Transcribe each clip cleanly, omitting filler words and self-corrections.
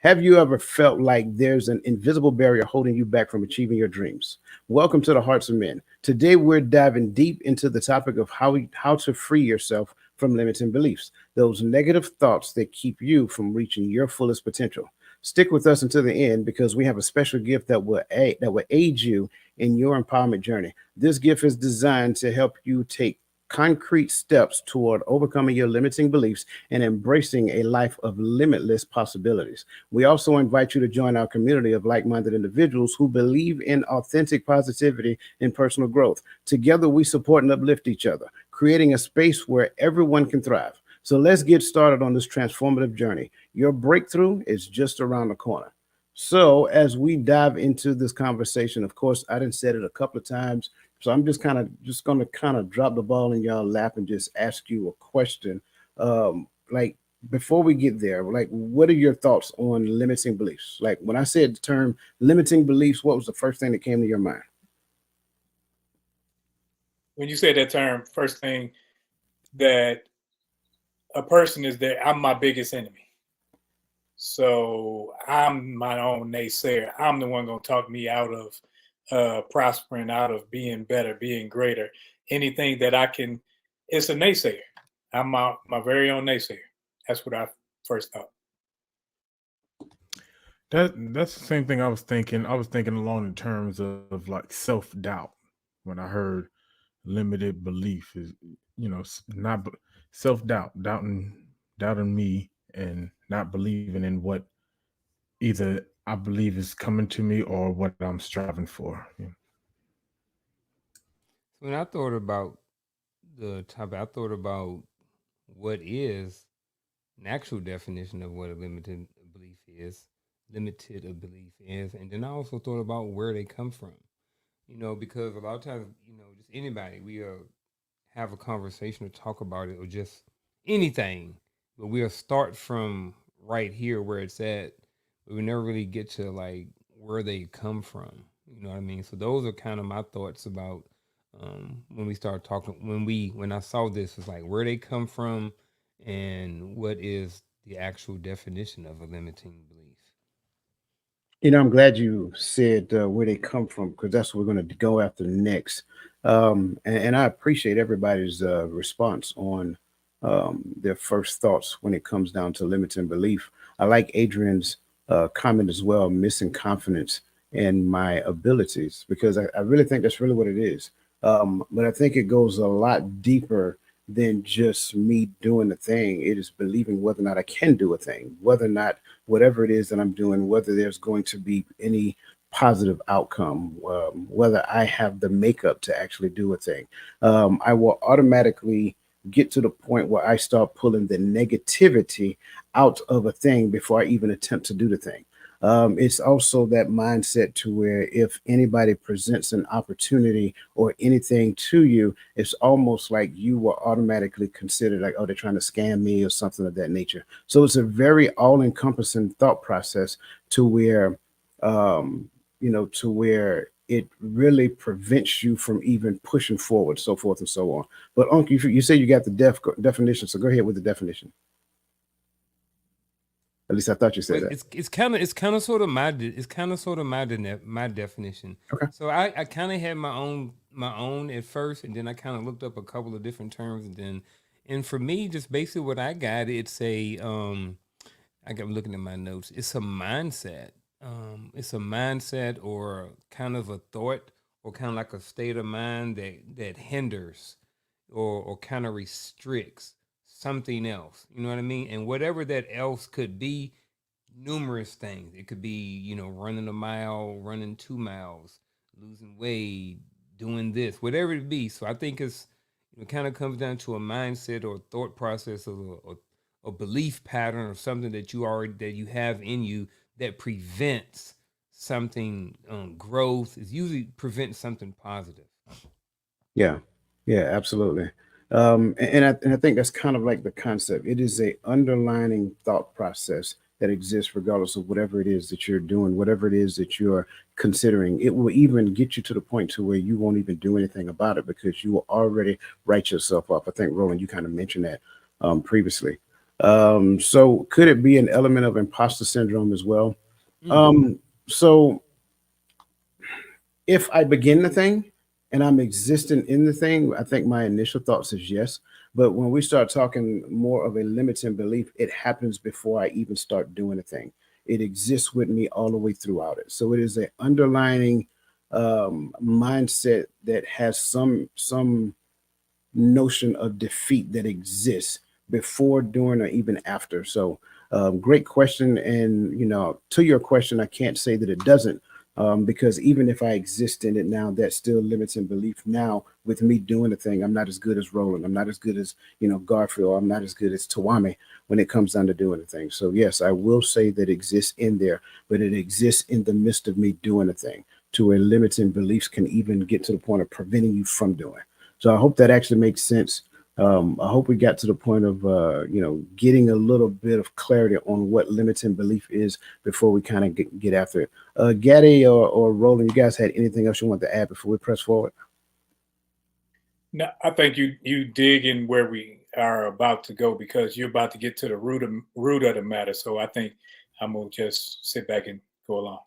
Have you ever felt like there's an invisible barrier holding you back from achieving your dreams? Welcome to the Hearts of Men. Today we're diving deep into the topic of how to free yourself from limiting beliefs, those negative thoughts that keep you from reaching your fullest potential. Stick with us until the end because we have a special gift that will aid you in your empowerment journey. This gift is designed to help you take concrete steps toward overcoming your limiting beliefs and embracing a life of limitless possibilities. We also invite you to join our community of like minded individuals who believe in authentic positivity and personal growth. Together, we support and uplift each other, creating a space where everyone can thrive. So let's get started on this transformative journey. Your breakthrough is just around the corner. So, as we dive into this conversation, of course, I didn't said it a couple of times. So I'm just gonna kind of drop the ball in y'all lap and just ask you a question. Like before we get there, like what are your thoughts on limiting beliefs? Like when I said the term limiting beliefs, what was the first thing that came to your mind? When you said that term, first thing that a person is there, I'm my biggest enemy. So I'm my own naysayer. I'm the one gonna talk me out of prospering, out of being better, being greater. Anything that I can, it's a naysayer. I'm my very own naysayer. That's what I first thought. That's the same thing I was thinking. I was thinking along the terms of like self doubt when I heard limited belief is, not self doubt, doubting me and not believing in what either I believe is coming to me or what I'm striving for. When I thought about the topic, I thought about what is an actual definition of what a limited a belief is, and then I also thought about where they come from. Because a lot of times, just anybody, we have a conversation or talk about it or just anything, but we'll start from right here where it's at, but we never really get to like where they come from. You know what I mean? So those are kind of my thoughts about when we start talking. When I saw this, it's like where they come from and what is the actual definition of a limiting belief. I'm glad you said where they come from because that's what we're going to go after next. And I appreciate everybody's response on their first thoughts when it comes down to limiting belief. I like Adrian's comment as well, missing confidence in my abilities, because I really think that's really what it is. But I think it goes a lot deeper than just me doing the thing. It is believing whether or not I can do a thing, whether or not whatever it is that I'm doing, whether there's going to be any positive outcome, whether I have the makeup to actually do a thing. I will automatically get to the point where I start pulling the negativity out of a thing before I even attempt to do the thing. It's also that mindset to where if anybody presents an opportunity or anything to you, it's almost like you were automatically considered like, oh, they're trying to scam me or something of that nature. So it's a very all-encompassing thought process to where, to where it really prevents you from even pushing forward, so forth and so on. But Uncle, you say you got the definition, so go ahead with the definition. At least I thought you said Well, that. it's kind of sort of my definition. Okay. So I kind of had my own at first, and then I kind of looked up a couple of different terms, and for me, just basically what I got, it's a I got looking at my notes. It's a mindset. It's a mindset or kind of a thought or kind of like a state of mind that hinders or kind of restricts something else. You know what I mean? And whatever that else could be, numerous things. It could be, running a mile, running 2 miles, losing weight, doing this, whatever it be. So I think it kind of comes down to a mindset or thought process of a belief pattern or something that you have in you that prevents something growth. Is usually prevents something positive. Yeah, yeah, absolutely. And I think that's kind of like the concept. It is a underlining thought process that exists regardless of whatever it is that you're doing, whatever it is that you're considering. It will even get you to the point to where you won't even do anything about it because you will already write yourself up. I think Roland, you kind of mentioned that previously. So could it be an element of imposter syndrome as well? Mm. So if I begin the thing and I'm existing in the thing, I think my initial thoughts is yes. But when we start talking more of a limiting belief, it happens before I even start doing the thing. It exists with me all the way throughout it. So it is an underlining mindset that has some notion of defeat that exists before, during, or even after. So, great question. And, to your question, I can't say that it doesn't, because even if I exist in it now, that still limits in belief now with me doing the thing. I'm not as good as Roland. I'm not as good as, Garfield. I'm not as good as Tawame when it comes down to doing the thing. So, yes, I will say that it exists in there, but it exists in the midst of me doing the thing to where limiting beliefs can even get to the point of preventing you from doing. So I hope that actually makes sense. I hope we got to the point of getting a little bit of clarity on what limiting belief is before we kind of get after it. Gaddy or Roland, you guys had anything else you want to add before we press forward? No, I think you dig in where we are about to go because you're about to get to the root of the matter. So I think I'm gonna just sit back and go along.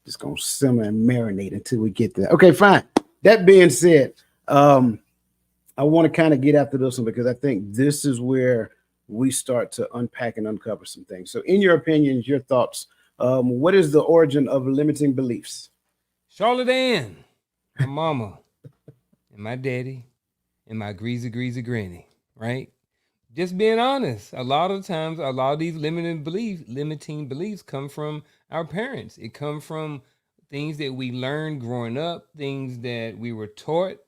Just gonna simmer and marinate until we get there. Okay, fine. That being said, I want to kind of get after this one because I think this is where we start to unpack and uncover some things. So, in your opinions, your thoughts, what is the origin of limiting beliefs? Charlotte Ann, my mama, and my daddy, and my greasy granny, right? Just being honest, a lot of times, a lot of these limiting beliefs come from our parents. It come from things that we learned growing up, things that we were taught.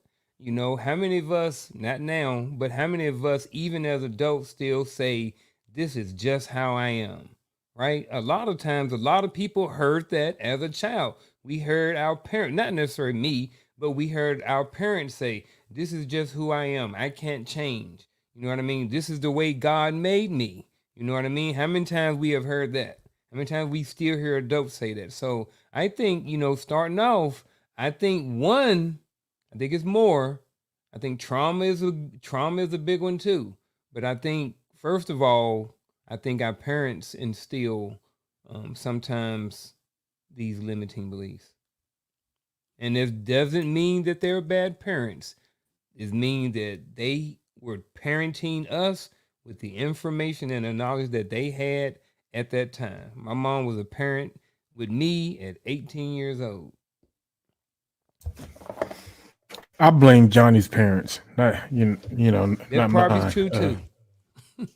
How many of us, not now, but how many of us, even as adults, still say, this is just how I am, right? A lot of times, a lot of people heard that as a child. We heard our parents, not necessarily me, but we heard our parents say, this is just who I am. I can't change. You know what I mean? This is the way God made me. You know what I mean? How many times we have heard that? How many times we still hear adults say that? So I think, starting off, I think it's more. I think trauma is a big one too. But I think first of all, I think our parents instill sometimes these limiting beliefs. And it doesn't mean that they're bad parents. It means that they were parenting us with the information and the knowledge that they had at that time. My mom was a parent with me at 18 years old. I blame Johnny's parents, not That not probably mine. is true too.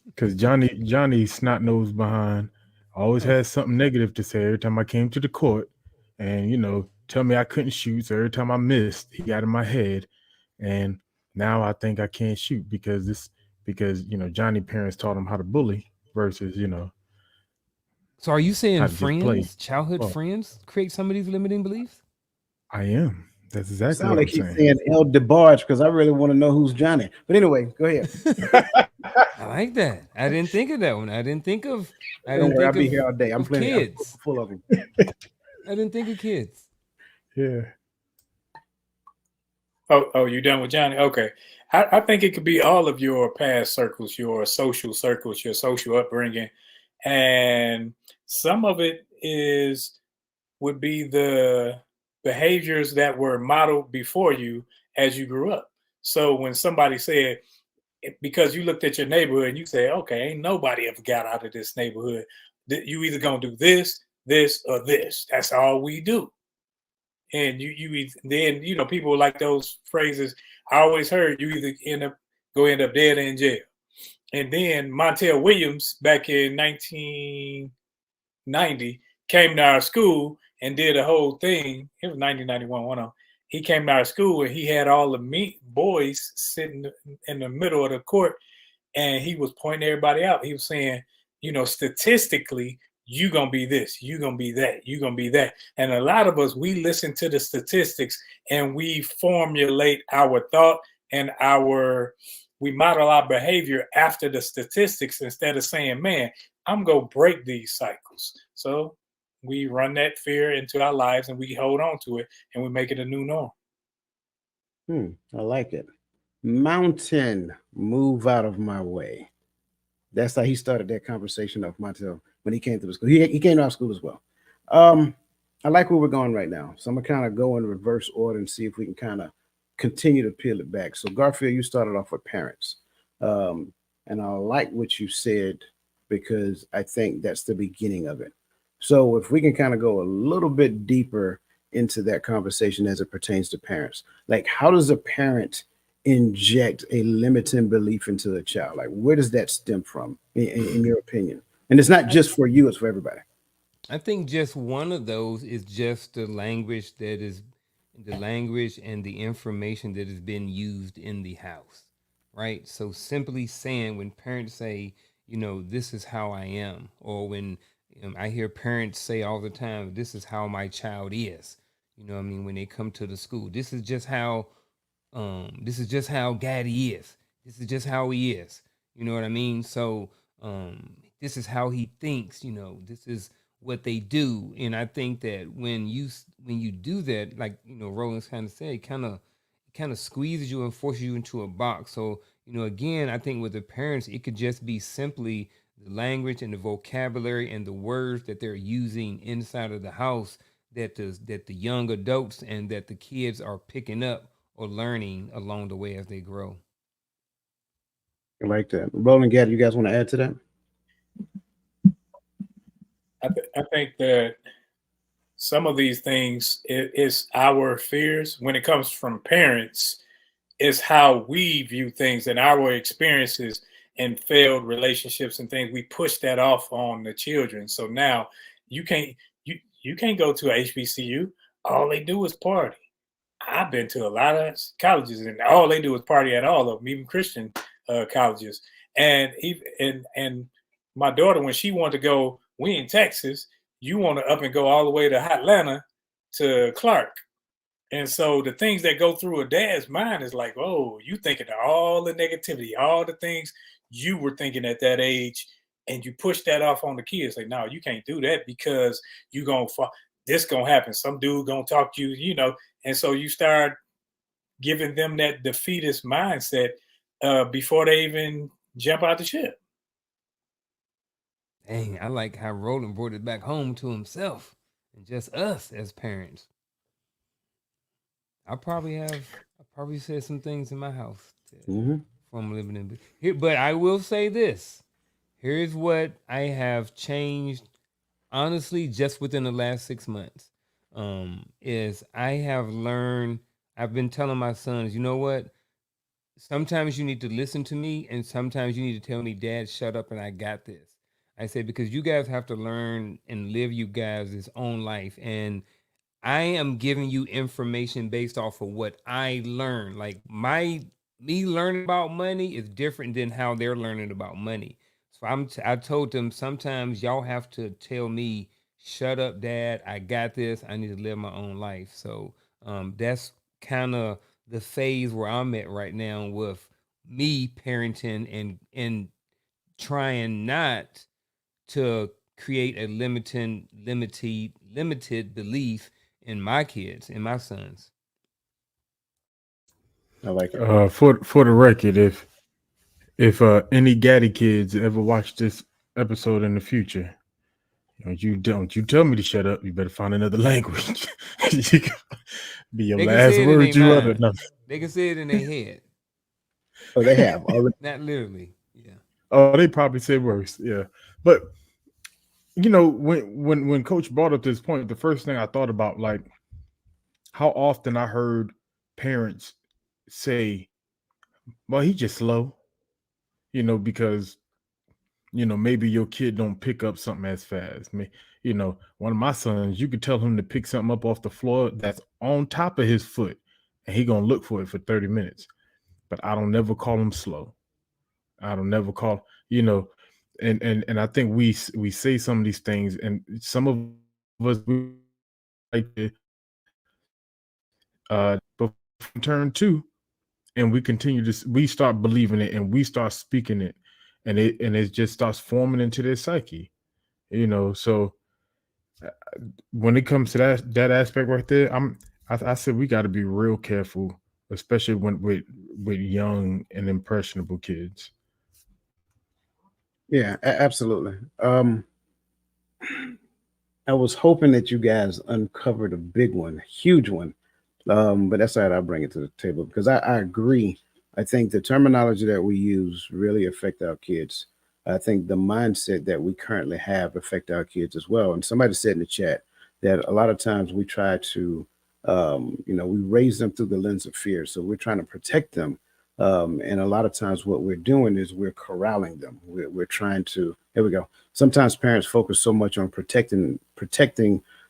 Because Johnny snot nosed behind always had something negative to say every time I came to the court, and tell me I couldn't shoot. So every time I missed, he got in my head, and now I think I can't shoot because Johnny parents taught him how to bully versus So are you saying how to just play. childhood Oh, friends create some of these limiting beliefs? I am. That's exactly Sound what like I'm he's saying. saying El DeBarge because I really want to know who's Johnny. But anyway, go ahead. I like that. I didn't think of that one. I didn't think of Don't worry, I'll be here all day. I'm plenty. I'm kids. full of them. I didn't think of kids. Yeah. Oh, you done with Johnny? Okay. I think it could be all of your past circles, your social circles, your social upbringing. And some of it would be the behaviors that were modeled before you as you grew up. So when somebody said, because you looked at your neighborhood and you say, okay, ain't nobody ever got out of this neighborhood. You either gonna do this, or this. That's all we do. And then people like those phrases. I always heard you either end up dead or in jail. And then Montel Williams back in 1990 came to our school and did a whole thing. It was 1991, one of them. He came to our school and he had all the boys sitting in the middle of the court, and he was pointing everybody out. He was saying, statistically, you gonna be this, you gonna be that, you gonna be that. And a lot of us, we listen to the statistics and we formulate our thought and we model our behavior after the statistics instead of saying, man, I'm gonna break these cycles. So we run that fear into our lives and we hold on to it and we make it a new norm. I like it. Mountain, move out of my way. That's how he started that conversation of Montel when he came to the school. He came to our school as well. Um, I like where we're going right now. So I'm gonna kind of go in reverse order and see if we can kind of continue to peel it back. So Garfield, you started off with parents. And I like what you said because I think that's the beginning of it. So if we can kind of go a little bit deeper into that conversation as it pertains to parents, like how does a parent inject a limiting belief into the child? Like where does that stem from, in your opinion? And it's not just for you; it's for everybody. I think just one of those is just the language and the information that has been used in the house, right? So simply saying when parents say, this is how I am, or when I hear parents say all the time, this is how my child is. What I mean, when they come to the school, this is just how Gaddy is. This is just how he is. You know what I mean? So this is how he thinks. This is what they do. And I think that when you do that, like Roland's kind of said, it kind of squeezes you and forces you into a box. So again, I think with the parents, it could just be simply the language and the vocabulary and the words that they're using inside of the house that the young adults and that the kids are picking up or learning along the way as they grow. I like that. Roland, Gaddy, you guys want to add to that? I think that some of these things is our fears when it comes from parents. Is how we view things and our experiences and failed relationships and things. We push that off on the children. So now you can't you can't go to a HBCU. All they do is party. I've been to a lot of colleges, and all they do is party at all of them, even Christian colleges. And even and my daughter, when she wanted to go, we in Texas, you want to up and go all the way to Atlanta to Clark. And so the things that go through a dad's mind is like, oh, you thinking of all the negativity, all the things you were thinking at that age, and you push that off on the kids. Like, no, you can't do that because you gonna this gonna happen. Some dude gonna talk to you, and so you start giving them that defeatist mindset before they even jump out the ship. Dang, I like how Roland brought it back home to himself and just us as parents. I probably said some things in my house Mm-hmm. from living in here, but I will say this. Here's what I have changed honestly just within the last 6 months. Is I have learned, I've been telling my sons, you know what? Sometimes you need to listen to me, and sometimes you need to tell me, Dad, shut up and I got this. I say, because you guys have to learn and live you guys' own life. And I am giving you information based off of what I learned. Like me learning about money is different than how they're learning about money. So I told them sometimes y'all have to tell me, shut up, Dad. I got this. I need to live my own life. So that's kind of the phase where I'm at right now with me parenting and trying not to create a limited belief in my kids, in my sons. I like it. For the record, if any Gaddy kids ever watch this episode in the future, don't you tell me to shut up. You better find another language. Be your They can last say it in word their you utter. mind. No. They can say it in their head, Oh, they have already. not literally. Yeah. Oh, they probably said worse. Yeah, but when Coach brought up this point, the first thing I thought about, like, how often I heard parents say, "Well, he's just slow," because maybe your kid don't pick up something as fast. One of my sons, you could tell him to pick something up off the floor that's on top of his foot, and he gonna look for it for 30 minutes. But I don't never call him slow. I don't never call, and I think we say some of these things, and some of us we like to, but turn two, and we continue to we start believing it, and we start speaking it, and it just starts forming into their psyche. So when it comes to that aspect right there, I said we got to be real careful, especially when with young and impressionable kids. Yeah, absolutely. I was hoping that you guys uncovered a big one, huge one. But that's all right. I'll bring it to the table because I agree. I think the terminology that we use really affect our kids. I think the mindset that we currently have affect our kids as well. And somebody said in the chat that a lot of times we try to, we raise them through the lens of fear. So we're trying to protect them. And a lot of times what we're doing is we're corralling them. We're trying to, here we go. Sometimes parents focus so much on protecting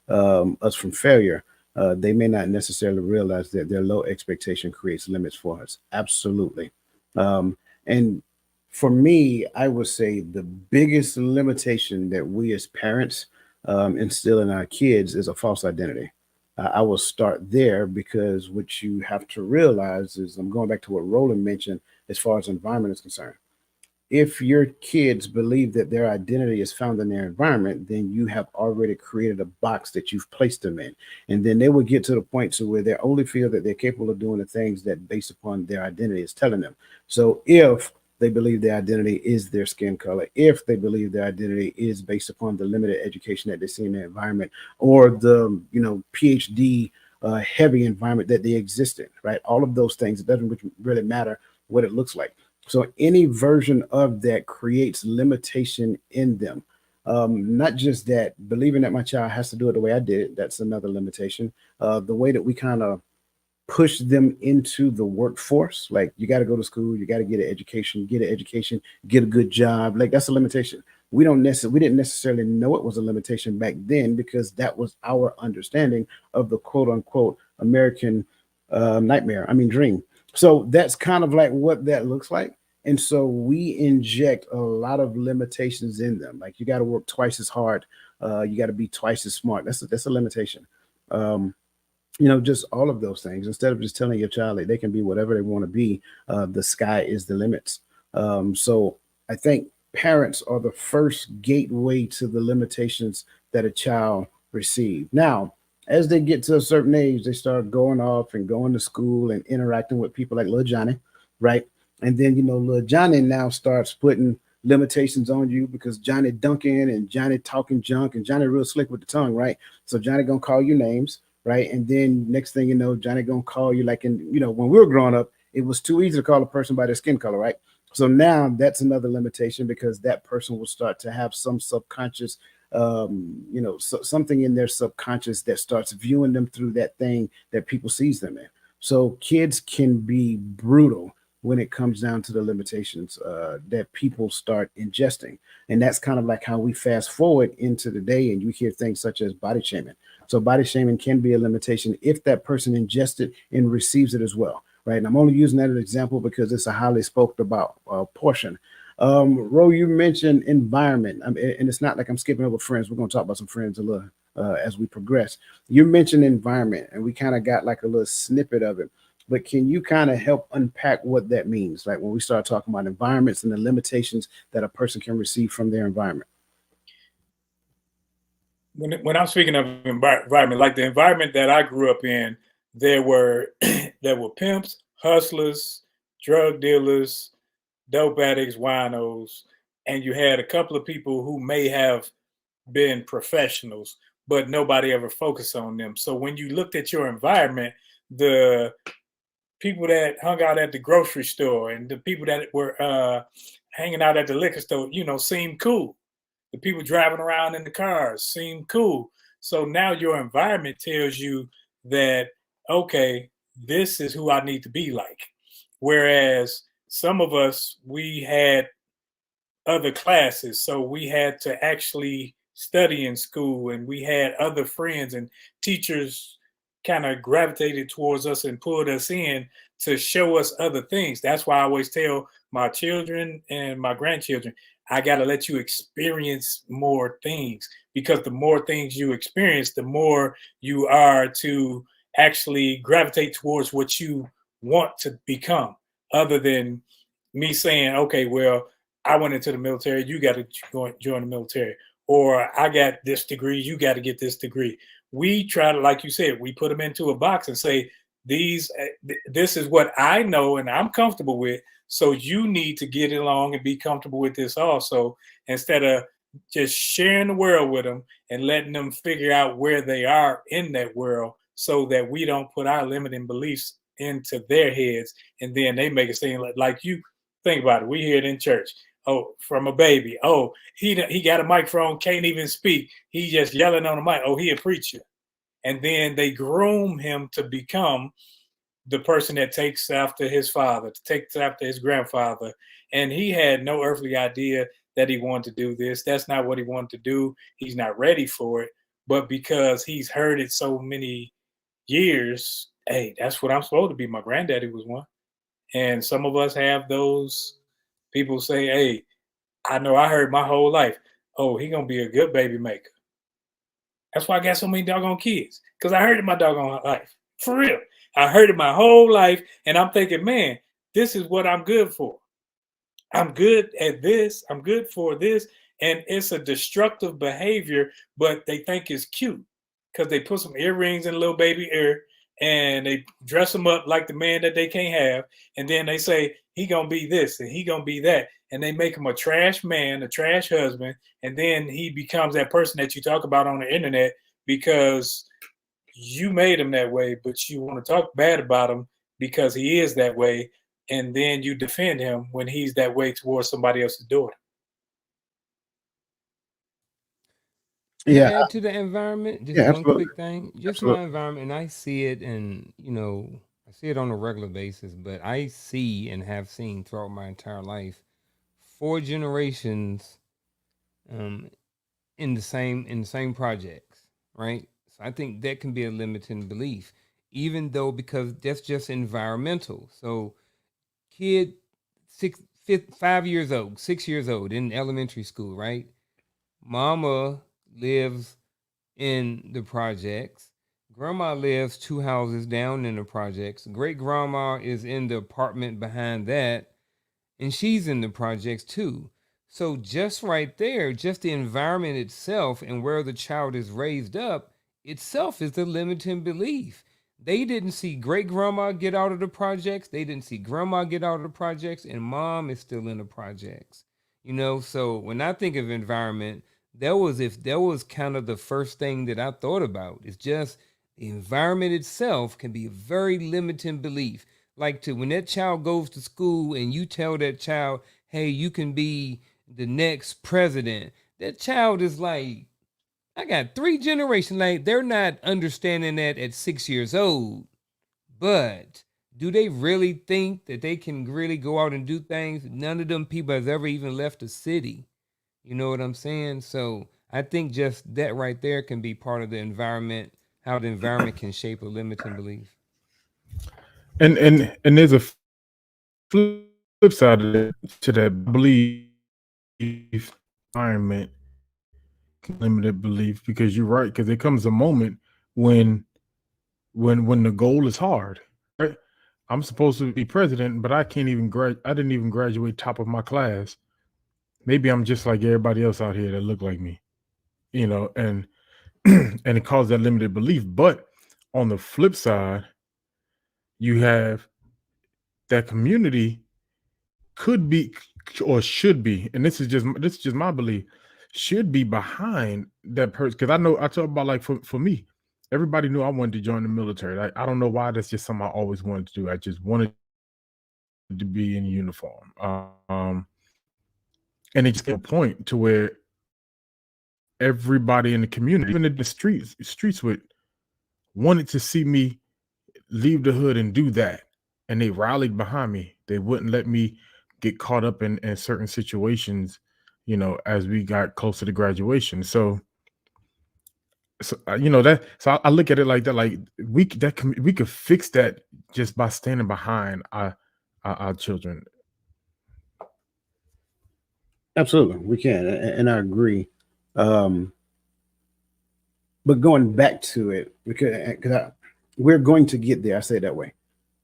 us from failure, they may not necessarily realize that their low expectation creates limits for us. Absolutely. And for me, I would say the biggest limitation that we as parents instill in our kids is a false identity. I will start there because what you have to realize is I'm going back to what Roland mentioned as far as environment is concerned. If your kids believe that their identity is found in their environment, then you have already created a box that you've placed them in. And then they will get to the point to where they only feel that they're capable of doing the things that based upon their identity is telling them. So if they believe their identity is their skin color, if they believe their identity is based upon the limited education that they see in their environment or the, PhD heavy environment that they exist in, right? All of those things, it doesn't really matter what it looks like. So any version of that creates limitation in them. Not just that, believing that my child has to do it the way I did it, that's another limitation. The way that we kind of push them into the workforce, like you got to go to school, you got to get an education, get a good job. Like that's a limitation. We didn't necessarily know it was a limitation back then because that was our understanding of the quote unquote American nightmare. I mean, dream. So that's kind of like what that looks like. And so we inject a lot of limitations in them. Like you got to work twice as hard. You got to be twice as smart. That's a limitation. Um, just all of those things. Instead of just telling your child that they can be whatever they want to be, the sky is the limits. So I think parents are the first gateway to the limitations that a child receives. Now, as they get to a certain age, they start going off and going to school and interacting with people like little Johnny, right? And then little Johnny now starts putting limitations on you because Johnny dunking and Johnny talking junk and Johnny real slick with the tongue, right? So Johnny gonna call you names, right? And then next thing you know, Johnny gonna call you like when we were growing up, it was too easy to call a person by their skin color, right? So now that's another limitation because that person will start to have some subconscious, something in their subconscious that starts viewing them through that thing that people sees them in. So kids can be brutal when it comes down to the limitations that people start ingesting. And that's kind of like how we fast forward into the day and you hear things such as body shaming. So body shaming can be a limitation if that person ingests it and receives it as well, right? And I'm only using that as an example because it's a highly spoke about portion. Ro, you mentioned environment, and it's not like I'm skipping over friends. We're going to talk about some friends a little as we progress. You mentioned environment, and we kind of got like a little snippet of it. But can you kind of help unpack what that means? Like when we start talking about environments and the limitations that a person can receive from their environment. When I'm speaking of environment, like the environment that I grew up in, there were there were pimps, hustlers, drug dealers, dope addicts, winos, and you had a couple of people who may have been professionals, but nobody ever focused on them. So when you looked at your environment, the people that hung out at the grocery store and the people that were hanging out at the liquor store, seemed cool. The people driving around in the cars seemed cool. So now your environment tells you that, okay, this is who I need to be like. Whereas some of us, we had other classes. So we had to actually study in school and we had other friends and teachers kind of gravitated towards us and pulled us in to show us other things. That's why I always tell my children and my grandchildren, I got to let you experience more things because the more things you experience, the more you are to actually gravitate towards what you want to become, other than me saying, okay, well, I went into the military, you got to join the military. Or I got this degree, you got to get this degree. We try to, like you said, we put them into a box and say, this is what I know and I'm comfortable with. So you need to get along and be comfortable with this also, instead of just sharing the world with them and letting them figure out where they are in that world, so that we don't put our limiting beliefs into their heads, and then they make it seem like you think about it. We hear it in church. Oh, from a baby. Oh, he got a microphone, can't even speak. He just yelling on the mic. Oh, he a preacher. And then they groom him to become the person that takes after his father, takes after his grandfather. And he had no earthly idea that he wanted to do this. That's not what he wanted to do. He's not ready for it. But because he's heard it so many years, hey, that's what I'm supposed to be. My granddaddy was one. And some of us have those people say, hey, I know I heard my whole life, oh, he gonna be a good baby maker. That's why I got so many doggone kids, because I heard it my doggone life. For real. I heard it my whole life, and I'm thinking, man, this is what I'm good for. I'm good at this. I'm good for this. And it's a destructive behavior, but they think it's cute because they put some earrings in a little baby ear and they dress him up like the man that they can't have. And then they say, he gonna be this and he gonna be that. And they make him a trash man, a trash husband. And then he becomes that person that you talk about on the internet because you made him that way, but you want to talk bad about him because he is that way. And then you defend him when he's that way towards somebody else's daughter. Can I Yeah, add to the environment? Just yeah, one absolutely. quick thing. Just Absolutely. my environment, and I see it, and I see it on a regular basis. But I see and have seen throughout my entire life 4 generations in the same projects, right? So I think that can be a limiting belief, even though because that's just environmental. So kid 5 years old, 6 years old in elementary school, right? Mama lives in the projects. Grandma lives 2 houses down in the projects. Great grandma is in the apartment behind that, and she's in the projects too. So just right there, just the environment itself and where the child is raised up itself is the limiting belief. They didn't see great grandma get out of the projects. They didn't see grandma get out of the projects, and mom is still in the projects. So when I think of environment, that was kind of the first thing that I thought about. It's just the environment itself can be a very limiting belief. Like to when that child goes to school and you tell that child, hey, you can be the next president, that child is like, I got 3 generations. Like they're not understanding that at 6 years old. But do they really think that they can really go out and do things? None of them people has ever even left the city. You know what I'm saying? So I think just that right there can be part of the environment, how the environment can shape a limiting belief. And there's a flip side to that belief environment limited belief, because you're right, because there comes a moment when the goal is hard, right? I'm supposed to be president, but I can't even I didn't even graduate top of my class. Maybe I'm just like everybody else out here that look like me, and and it caused that limited belief. But on the flip side, you have that community could be or should be, and this is just my belief, should be behind that person. Because I talk about, like, for me, everybody knew I wanted to join the military. I don't know why. That's just something I always wanted to do. I just wanted to be in uniform. And it just got a point to where everybody in the community, even in the streets wanted to see me leave the hood and do that. And they rallied behind me. They wouldn't let me get caught up in certain situations, as we got closer to graduation. So I look at it like that. Like we could fix that just by standing behind our children. Absolutely, we can, and I agree. But going back to it, because we're going to get there. I say it that way,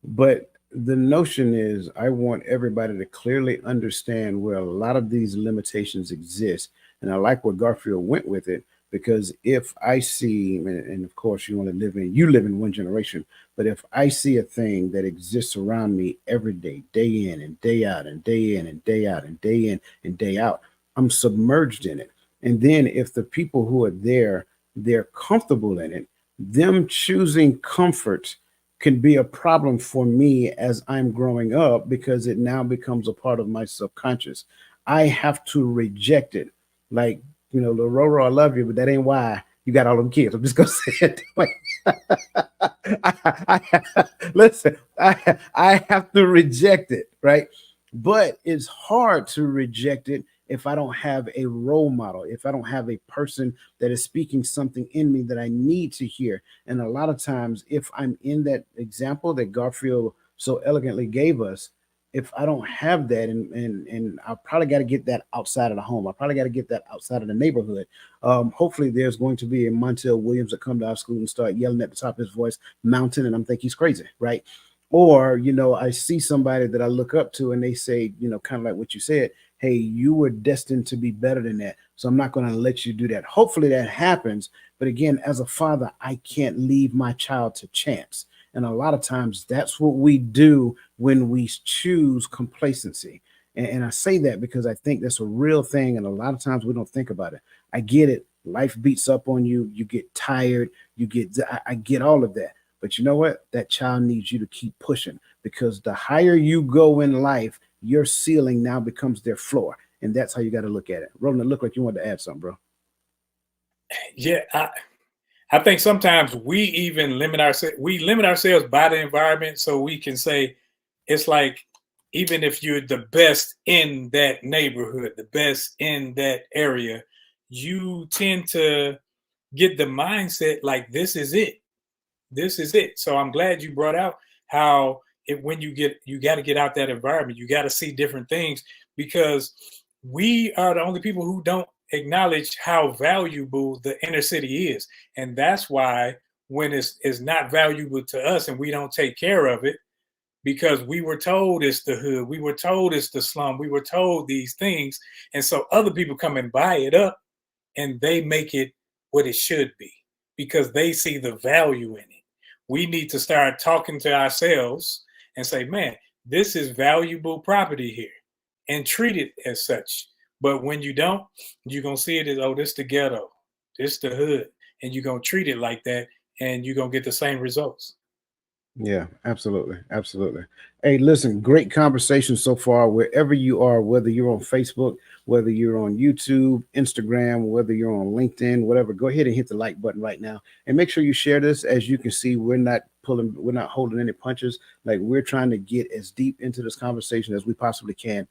but the notion is I want everybody to clearly understand where a lot of these limitations exist, and I like where Garfield went with it Because if I see, and of course you live in one generation, but if I see a thing that exists around me every day, day in and day out, and day in and day out, and day in and day out, I'm submerged in it. And then if the people who are there, they're comfortable in it, them choosing comfort can be a problem for me as I'm growing up because it now becomes a part of my subconscious. I have to reject it. Like, Lil Roro, I love you, but that ain't why you got all them kids. I'm just gonna say it that way. Listen, I have to reject it, right? But it's hard to reject it if I don't have a role model, if I don't have a person that is speaking something in me that I need to hear. And a lot of times, if I'm in that example that Garfield so elegantly gave us, if I don't have that, and I probably got to get that outside of the home, I probably got to get that outside of the neighborhood. Hopefully, there's going to be a Montel Williams that come to our school and start yelling at the top of his voice, mountain, and I'm think he's crazy, right? Or I see somebody that I look up to, and they say, kind of like what you said, hey, you were destined to be better than that. So I'm not going to let you do that. Hopefully that happens. But again, as a father, I can't leave my child to chance. And a lot of times that's what we do when we choose complacency. And I say that because I think that's a real thing. And a lot of times we don't think about it. I get it. Life beats up on you. You get tired. I get all of that. But you know what? That child needs you to keep pushing because the higher you go in life, your ceiling now becomes their floor. And that's how you got to look at it. Roland, it looked like you wanted to add something, bro. Yeah, I think sometimes we even limit ourselves. We limit ourselves by the environment, so we can say it's like even if you're the best in that neighborhood, the best in that area, you tend to get the mindset like this is it. This is it. So I'm glad you brought out how when you got to get out that environment, you got to see different things because we are the only people who don't acknowledge how valuable the inner city is. And that's why when it's not valuable to us and we don't take care of it, because we were told it's the hood, we were told it's the slum, we were told these things. And so other people come and buy it up and they make it what it should be because they see the value in it. We need to start talking to ourselves and say, man, this is valuable property here and treat it as such. But when you don't, you're going to see it as, oh, this the ghetto, this the hood. And you're going to treat it like that and you're going to get the same results. Yeah, absolutely. Absolutely. Hey, listen, great conversation so far. Wherever you are, whether you're on Facebook, whether you're on YouTube, Instagram, whether you're on LinkedIn, whatever, go ahead and hit the like button right now. And make sure you share this. As you can see, we're not holding any punches. Like we're trying to get as deep into this conversation as we possibly can.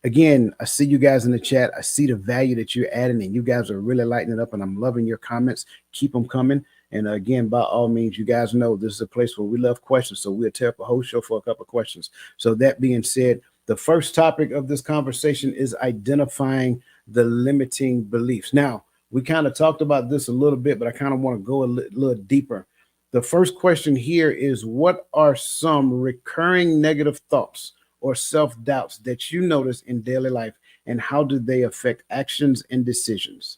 Again, I see you guys in the chat. I see the value that you're adding, and you guys are really lighting it up. And I'm loving your comments. Keep them coming. And again, by all means, you guys know this is a place where we love questions. So we'll tear up a whole show for a couple of questions. So that being said, the first topic of this conversation is identifying the limiting beliefs. Now, we kind of talked about this a little bit, but I kind of want to go a little deeper. The first question here is, what are some recurring negative thoughts or self-doubts that you notice in daily life, and how do they affect actions and decisions?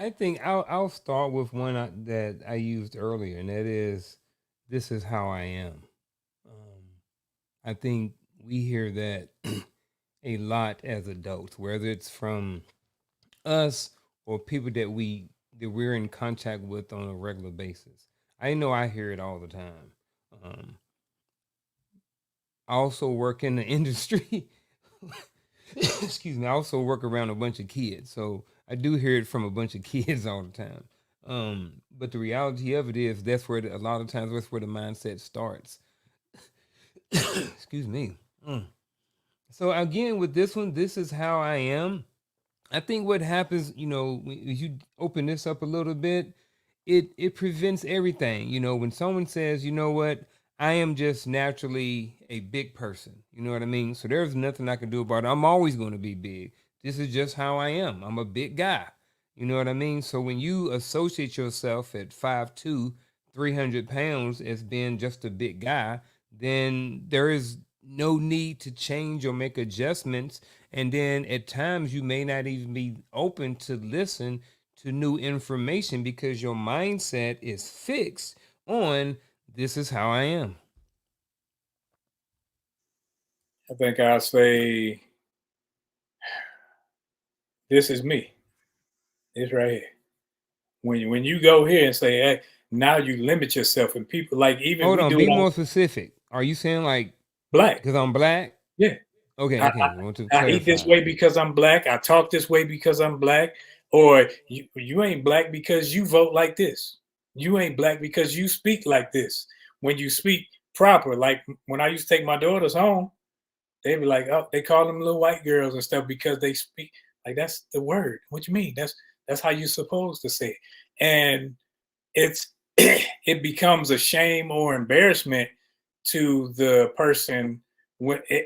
I think I'll start with one that I used earlier, and that is, "This is how I am." I think we hear that a lot as adults, whether it's from us or people that we're in contact with on a regular basis. I know I hear it all the time. Um, I also work in the industry. Excuse me. I also work around a bunch of kids, so I do hear it from a bunch of kids all the time. But the reality of it is, a lot of times that's where the mindset starts. Excuse me. So again, with this one, this is how I am. I think what happens, as you open this up a little bit, it prevents everything. When someone says, you know what, I am just naturally a big person. You know what I mean? So there's nothing I can do about it. I'm always going to be big. This is just how I am. I'm a big guy. You know what I mean? So when you associate yourself at 5'2", 300 pounds as being just a big guy, then there is no need to change or make adjustments. And then at times you may not even be open to listen to new information because your mindset is fixed on this is how I am. I think I'll say, this is me. This right here. When you go here and say, hey, now you limit yourself, and people like even Hold we on, do be it on more specific. Are you saying like black. because I'm black? Yeah. Okay, I, okay. I want to I eat this clarify. way because I'm black. I talk this way because I'm black. Or you ain't black because you vote like this. You ain't black because you speak like this. When you speak proper, like when I used to take my daughters home, they be like, oh, they call them little white girls and stuff because they speak like that's the word. What you mean? That's how you're supposed to say it. And it's it becomes a shame or embarrassment to the person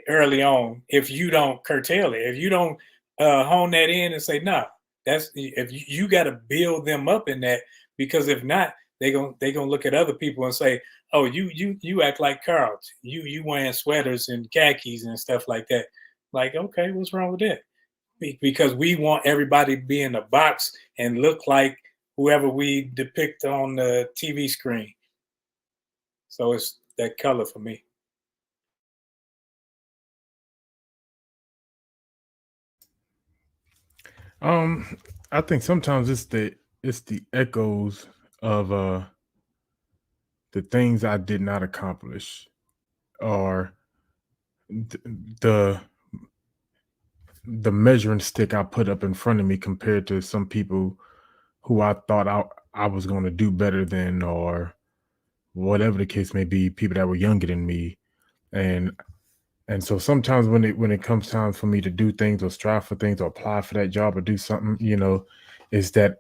early on if you don't curtail it, if you don't hone that in and say no, that's if you got to build them up in that, because if not, they gonna look at other people and say, oh, you act like Carl, you wearing sweaters and khakis and stuff like that. Like, okay, what's wrong with that? Because we want everybody to be in a box and look like whoever we depict on the TV screen. So it's that color for me. I think sometimes it's the echoes of the things I did not accomplish, or the the measuring stick I put up in front of me compared to some people who I thought I was going to do better than, or whatever the case may be, people that were younger than me. And so sometimes when it comes time for me to do things or strive for things or apply for that job or do something, it's that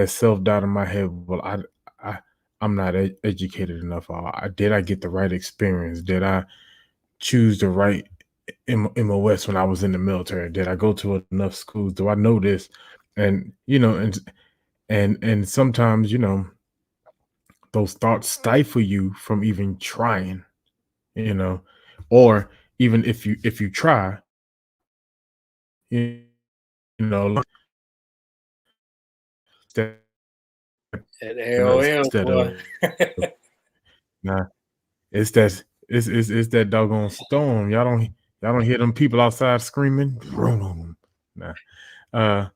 self-doubt in my head. Well, I I'm not educated enough. Did I get the right experience? Did I choose the right MOS when I was in the military? Did I go to enough schools? Do I know this? And and sometimes those thoughts stifle you from even trying, you know, or even if you try, you know, step At LL, instead boy. of nah, it's that it's that doggone storm. Y'all don't hear them people outside screaming. Nah. Uh,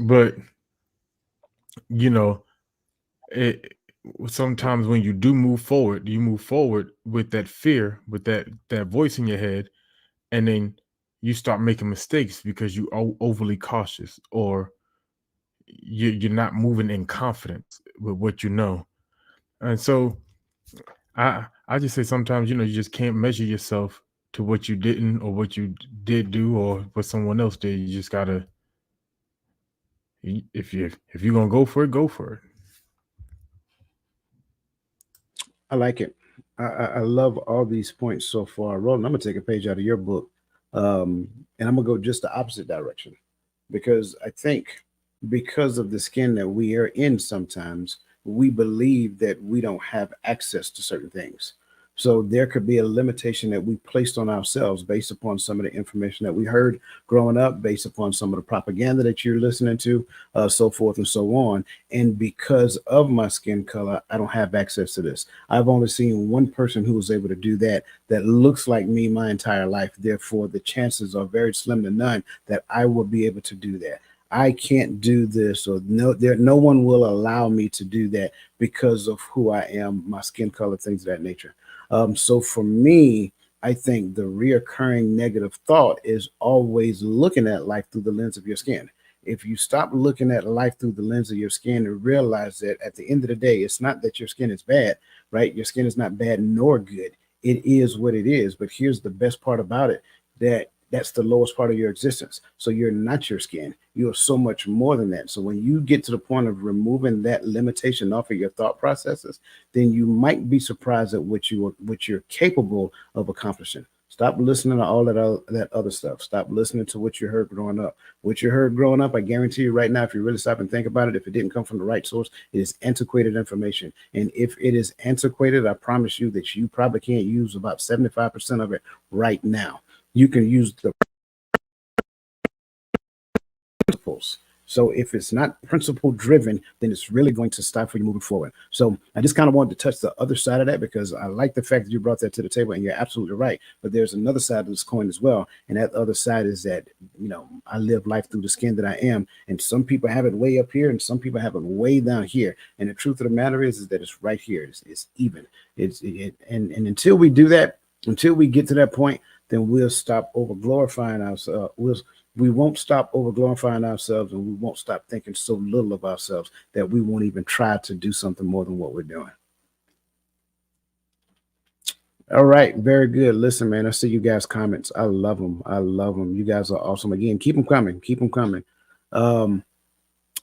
but you know, it sometimes when you do move forward, you move forward with that fear, with that voice in your head, and then you start making mistakes because you are overly cautious, or you're not moving in confidence with what you know. And so I just say sometimes you just can't measure yourself to what you didn't or what you did do or what someone else did. You just gotta, if you're gonna go for it, go for it. I like it. I love all these points so far. Roland, I'm gonna take a page out of your book, and I'm gonna go just the opposite direction, because I think because of the skin that we are in, sometimes we believe that we don't have access to certain things. So there could be a limitation that we placed on ourselves based upon some of the information that we heard growing up, based upon some of the propaganda that you're listening to, so forth and so on. And because of my skin color, I don't have access to this. I've only seen one person who was able to do that that looks like me my entire life. Therefore, the chances are very slim to none that I will be able to do that. I can't do this, or no one will allow me to do that because of who I am, my skin color, things of that nature. So for me, I think the reoccurring negative thought is always looking at life through the lens of your skin. If you stop looking at life through the lens of your skin and realize that at the end of the day, it's not that your skin is bad, right? Your skin is not bad nor good. It is what it is. But here's the best part about it, that's the lowest part of your existence. So you're not your skin. You are so much more than that. So when you get to the point of removing that limitation off of your thought processes, then you might be surprised at what you're capable of accomplishing. Stop listening to all that other stuff. Stop listening to what you heard growing up. What you heard growing up, I guarantee you right now, if you really stop and think about it, if it didn't come from the right source, it is antiquated information. And if it is antiquated, I promise you that you probably can't use about 75% of it right now. You can use the principles. So if it's not principle driven, then it's really going to stop for you moving forward. So I just kind of wanted to touch the other side of that because I like the fact that you brought that to the table, and you're absolutely right. But there's another side of this coin as well. And that other side is that, I live life through the skin that I am. And some people have it way up here and some people have it way down here. And the truth of the matter is that it's right here. It's even. And until we do that, until we get to that point, then we'll stop over glorifying ourselves. We won't stop over glorifying ourselves, and we won't stop thinking so little of ourselves that we won't even try to do something more than what we're doing. All right. Very good. Listen, man, I see you guys' comments. I love them. I love them. You guys are awesome. Again, keep them coming. Keep them coming. The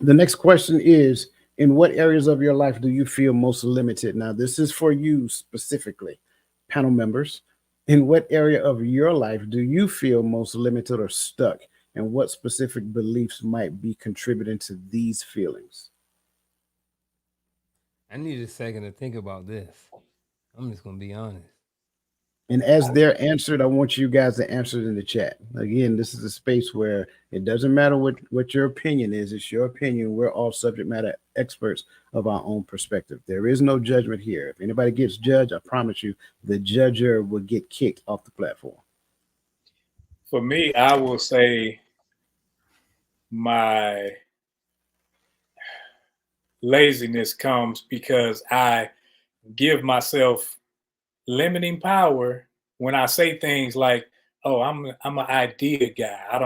next question is, in what areas of your life do you feel most limited? Now, this is for you specifically, panel members. In what area of your life do you feel most limited or stuck? And what specific beliefs might be contributing to these feelings? I need a second to think about this. I'm just going to be honest. And as they're answered, I want you guys to answer it in the chat. Again, this is a space where it doesn't matter what your opinion is. It's your opinion. We're all subject matter experts of our own perspective. There is no judgment here. If anybody gets judged, I promise you, the judger will get kicked off the platform. For me, I will say my laziness comes because I give myself limiting power when I say things like, "Oh, I'm an idea guy. I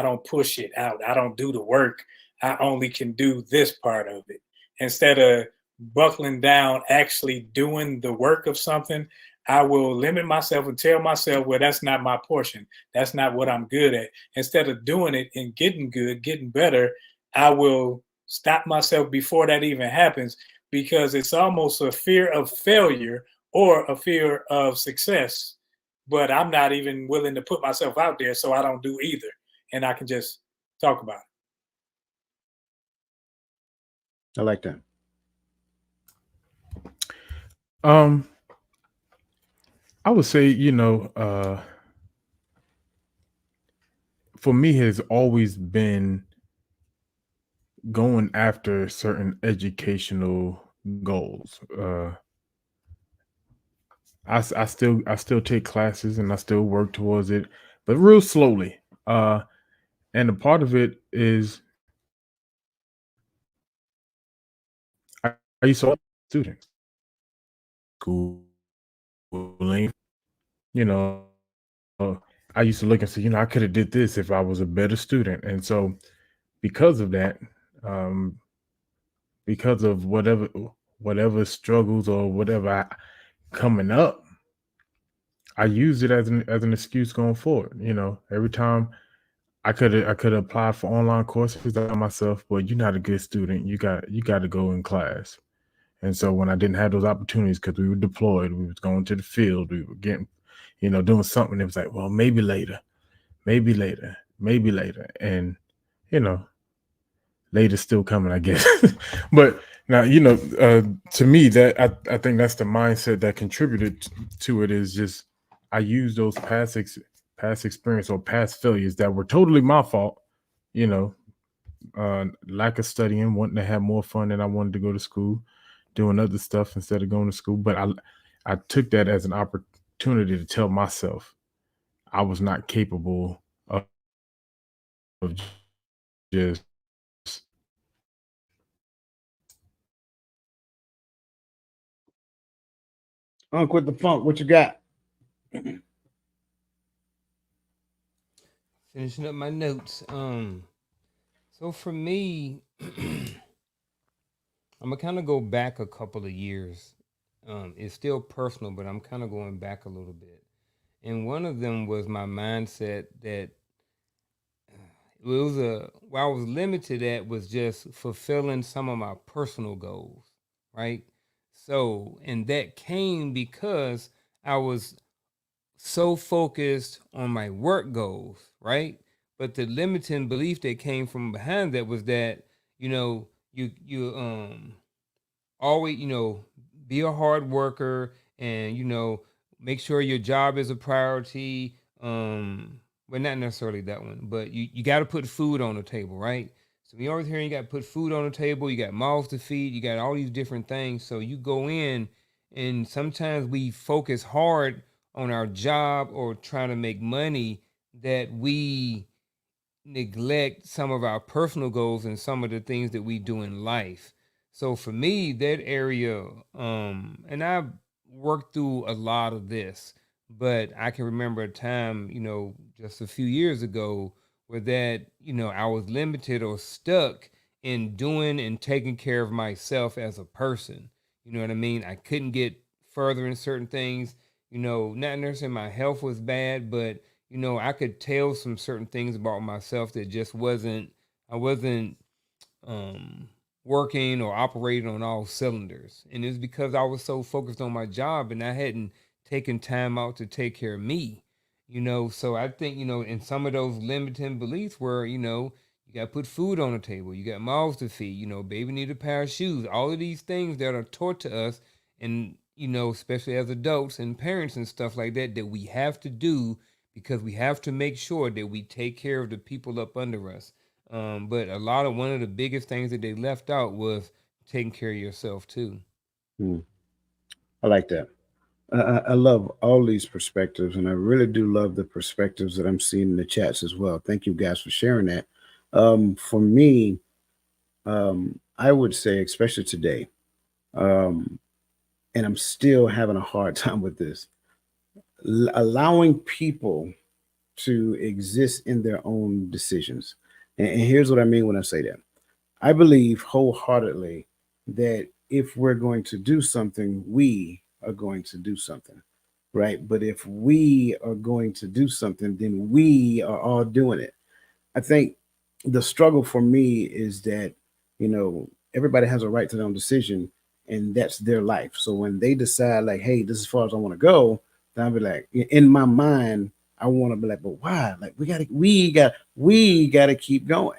don't push it out. I don't do the work. I only can do this part of it." Instead of buckling down, actually doing the work of something, I will limit myself and tell myself, well, that's not my portion. That's not what I'm good at. Instead of doing it and getting good, getting better, I will stop myself before that even happens because it's almost a fear of failure or a fear of success. But I'm not even willing to put myself out there, so I don't do either. And I can just talk about it. I like that. I would say, for me has always been going after certain educational goals. I still take classes and I still work towards it, but real slowly. And a part of it is I used to students schooling, I used to look and say, I could have did this if I was a better student. And so because of that, because of whatever struggles or whatever coming up, I used it as an excuse going forward. Every time I could apply for online courses, I myself, well, you're not a good student. You got to go in class. And so when I didn't have those opportunities because we were deployed, we was going to the field, we were getting, doing something. It was like, well, maybe later. And, later's still coming, I guess. But now, to me, that I think that's the mindset that contributed to it is just I use those past experience or past failures that were totally my fault, lack of studying, wanting to have more fun than I wanted to go to school, doing other stuff instead of going to school. But I took that as an opportunity to tell myself I was not capable of just Uncle the Funk, what you got? Finishing up my notes. So for me, I'm gonna kind of go back a couple of years. It's still personal, but I'm kind of going back a little bit. And one of them was my mindset that it was where I was limited at was just fulfilling some of my personal goals, right? So, and that came because I was so focused on my work goals, right? But the limiting belief that came from behind that was that, you always, be a hard worker, and make sure your job is a priority. Well, not necessarily that one, but you got to put food on the table, right? So we always hearing you got to put food on the table, you got mouths to feed, you got all these different things. So you go in, and sometimes we focus hard on our job or trying to make money, that we neglect some of our personal goals and some of the things that we do in life. So for me, that area, and I've worked through a lot of this, but I can remember a time, just a few years ago, where that, I was limited or stuck in doing and taking care of myself as a person. You know what I mean? I couldn't get further in certain things. Not necessarily my health was bad, but I could tell some certain things about myself that just I wasn't um, working or operating on all cylinders. And it's because I was so focused on my job and I hadn't taken time out to take care of me. So I think, in some of those limiting beliefs where, you got to put food on the table, you got mouths to feed, baby need a pair of shoes, all of these things that are taught to us, and, especially as adults and parents and stuff like that, that we have to do because we have to make sure that we take care of the people up under us. But one of the biggest things that they left out was taking care of yourself too. Hmm. I like that. I love all these perspectives, and I really do love the perspectives that I'm seeing in the chats as well. Thank you guys for sharing that. For me, I would say, especially today, um, and I'm still having a hard time with this, allowing people to exist in their own decisions. And here's what I mean when I say that. I believe wholeheartedly that if we're going to do something, we are going to do something, right? But if we are going to do something, then we are all doing it. I think the struggle for me is that, everybody has a right to their own decision, and that's their life. So when they decide, like, hey, this is as far as I want to go, then I'll be like, in my mind, I want to be like, but why? Like, we gotta keep going.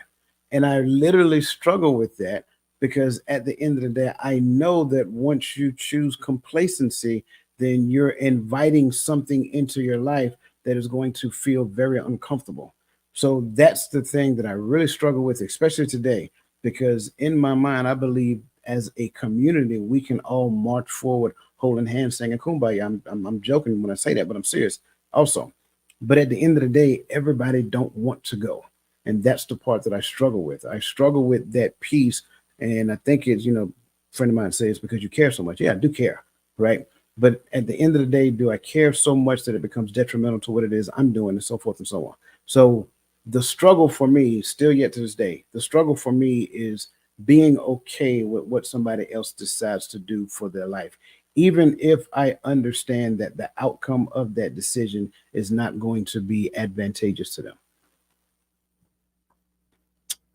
And I literally struggle with that because at the end of the day, I know that once you choose complacency, then you're inviting something into your life that is going to feel very uncomfortable. So that's the thing that I really struggle with, especially today, because in my mind, I believe as a community, we can all march forward holding hands, singing kumbaya. I'm joking when I say that, but I'm serious also. But at the end of the day, everybody don't want to go. And that's the part that I struggle with. I struggle with that piece. And I think it's, a friend of mine says, because you care so much. Yeah, I do care, right? But at the end of the day, do I care so much that it becomes detrimental to what it is I'm doing, and so forth and so on? So the struggle for me, still yet to this day, the struggle for me is being okay with what somebody else decides to do for their life, even if I understand that the outcome of that decision is not going to be advantageous to them.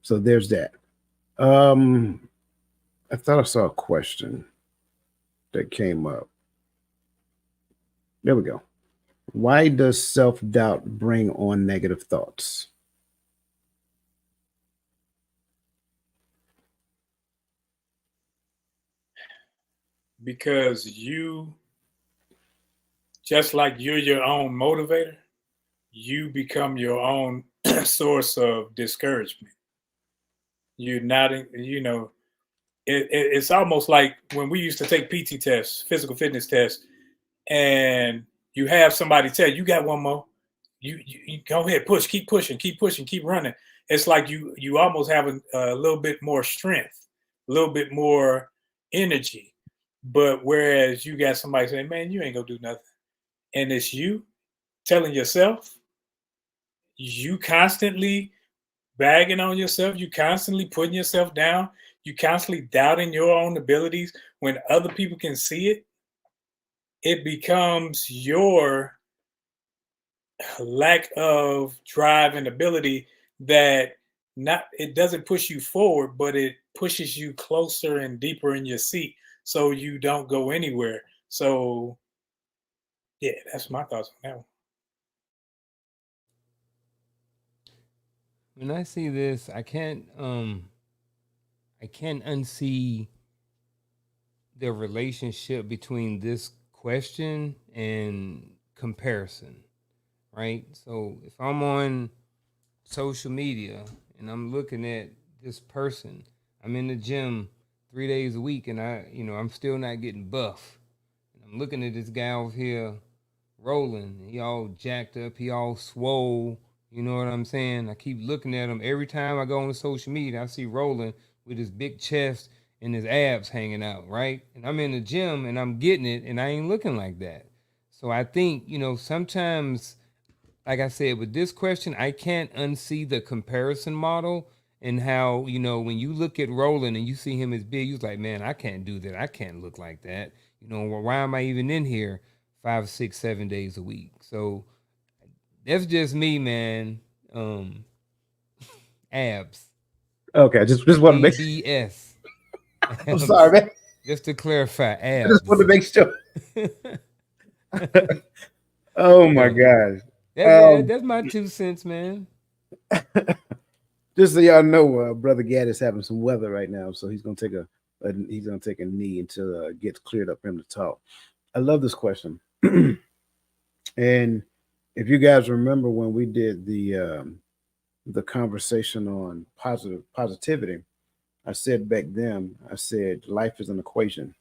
So there's that. Um, I thought I saw a question that came up. There we go. Why does self doubt bring on negative thoughts? Because just like you're your own motivator, you become your own source of discouragement. You're not, it's almost like when we used to take PT tests, physical fitness tests, and you have somebody tell you, you got one more. You go ahead, push, keep pushing, keep pushing, keep running. It's like you almost have a little bit more strength, a little bit more energy. But whereas you got somebody saying, man, you ain't gonna do nothing. And it's you telling yourself, you constantly bagging on yourself, you constantly putting yourself down, you constantly doubting your own abilities when other people can see it, it becomes your lack of drive and ability that not it doesn't push you forward, but it pushes you closer and deeper in your seat so you don't go anywhere. So yeah, that's my thoughts on that one. when I see this, I can't unsee the relationship between this question and comparison, right? So if I'm on social media and I'm looking at this person, I'm in the gym 3 days a week and I'm still not getting buff. And I'm looking at this guy over here rolling. He all jacked up, he all swole. You know what I'm saying? I keep looking at him every time I go on social media. I see rolling with his big chest and his abs hanging out, right? And I'm in the gym and I'm getting it, and I ain't looking like that. So I think sometimes, like I said, with this question, I can't unsee the comparison model and how when you look at Roland and you see him as big, you're like, man, I can't do that. I can't look like that. Well, why am I even in here 5, 6, 7 days a week? So that's just me, man. Abs. Okay, just want to make. ABS. I'm sorry, man. Just to clarify, I just want to abs. make sure. Oh my Yeah. gosh. That's my 2 cents, man. Just so y'all know, brother Gad is having some weather right now, so he's gonna take a knee until it gets cleared up for him to talk. I love this question, and if you guys remember when we did the conversation on positivity, I said back then, I said life is an equation,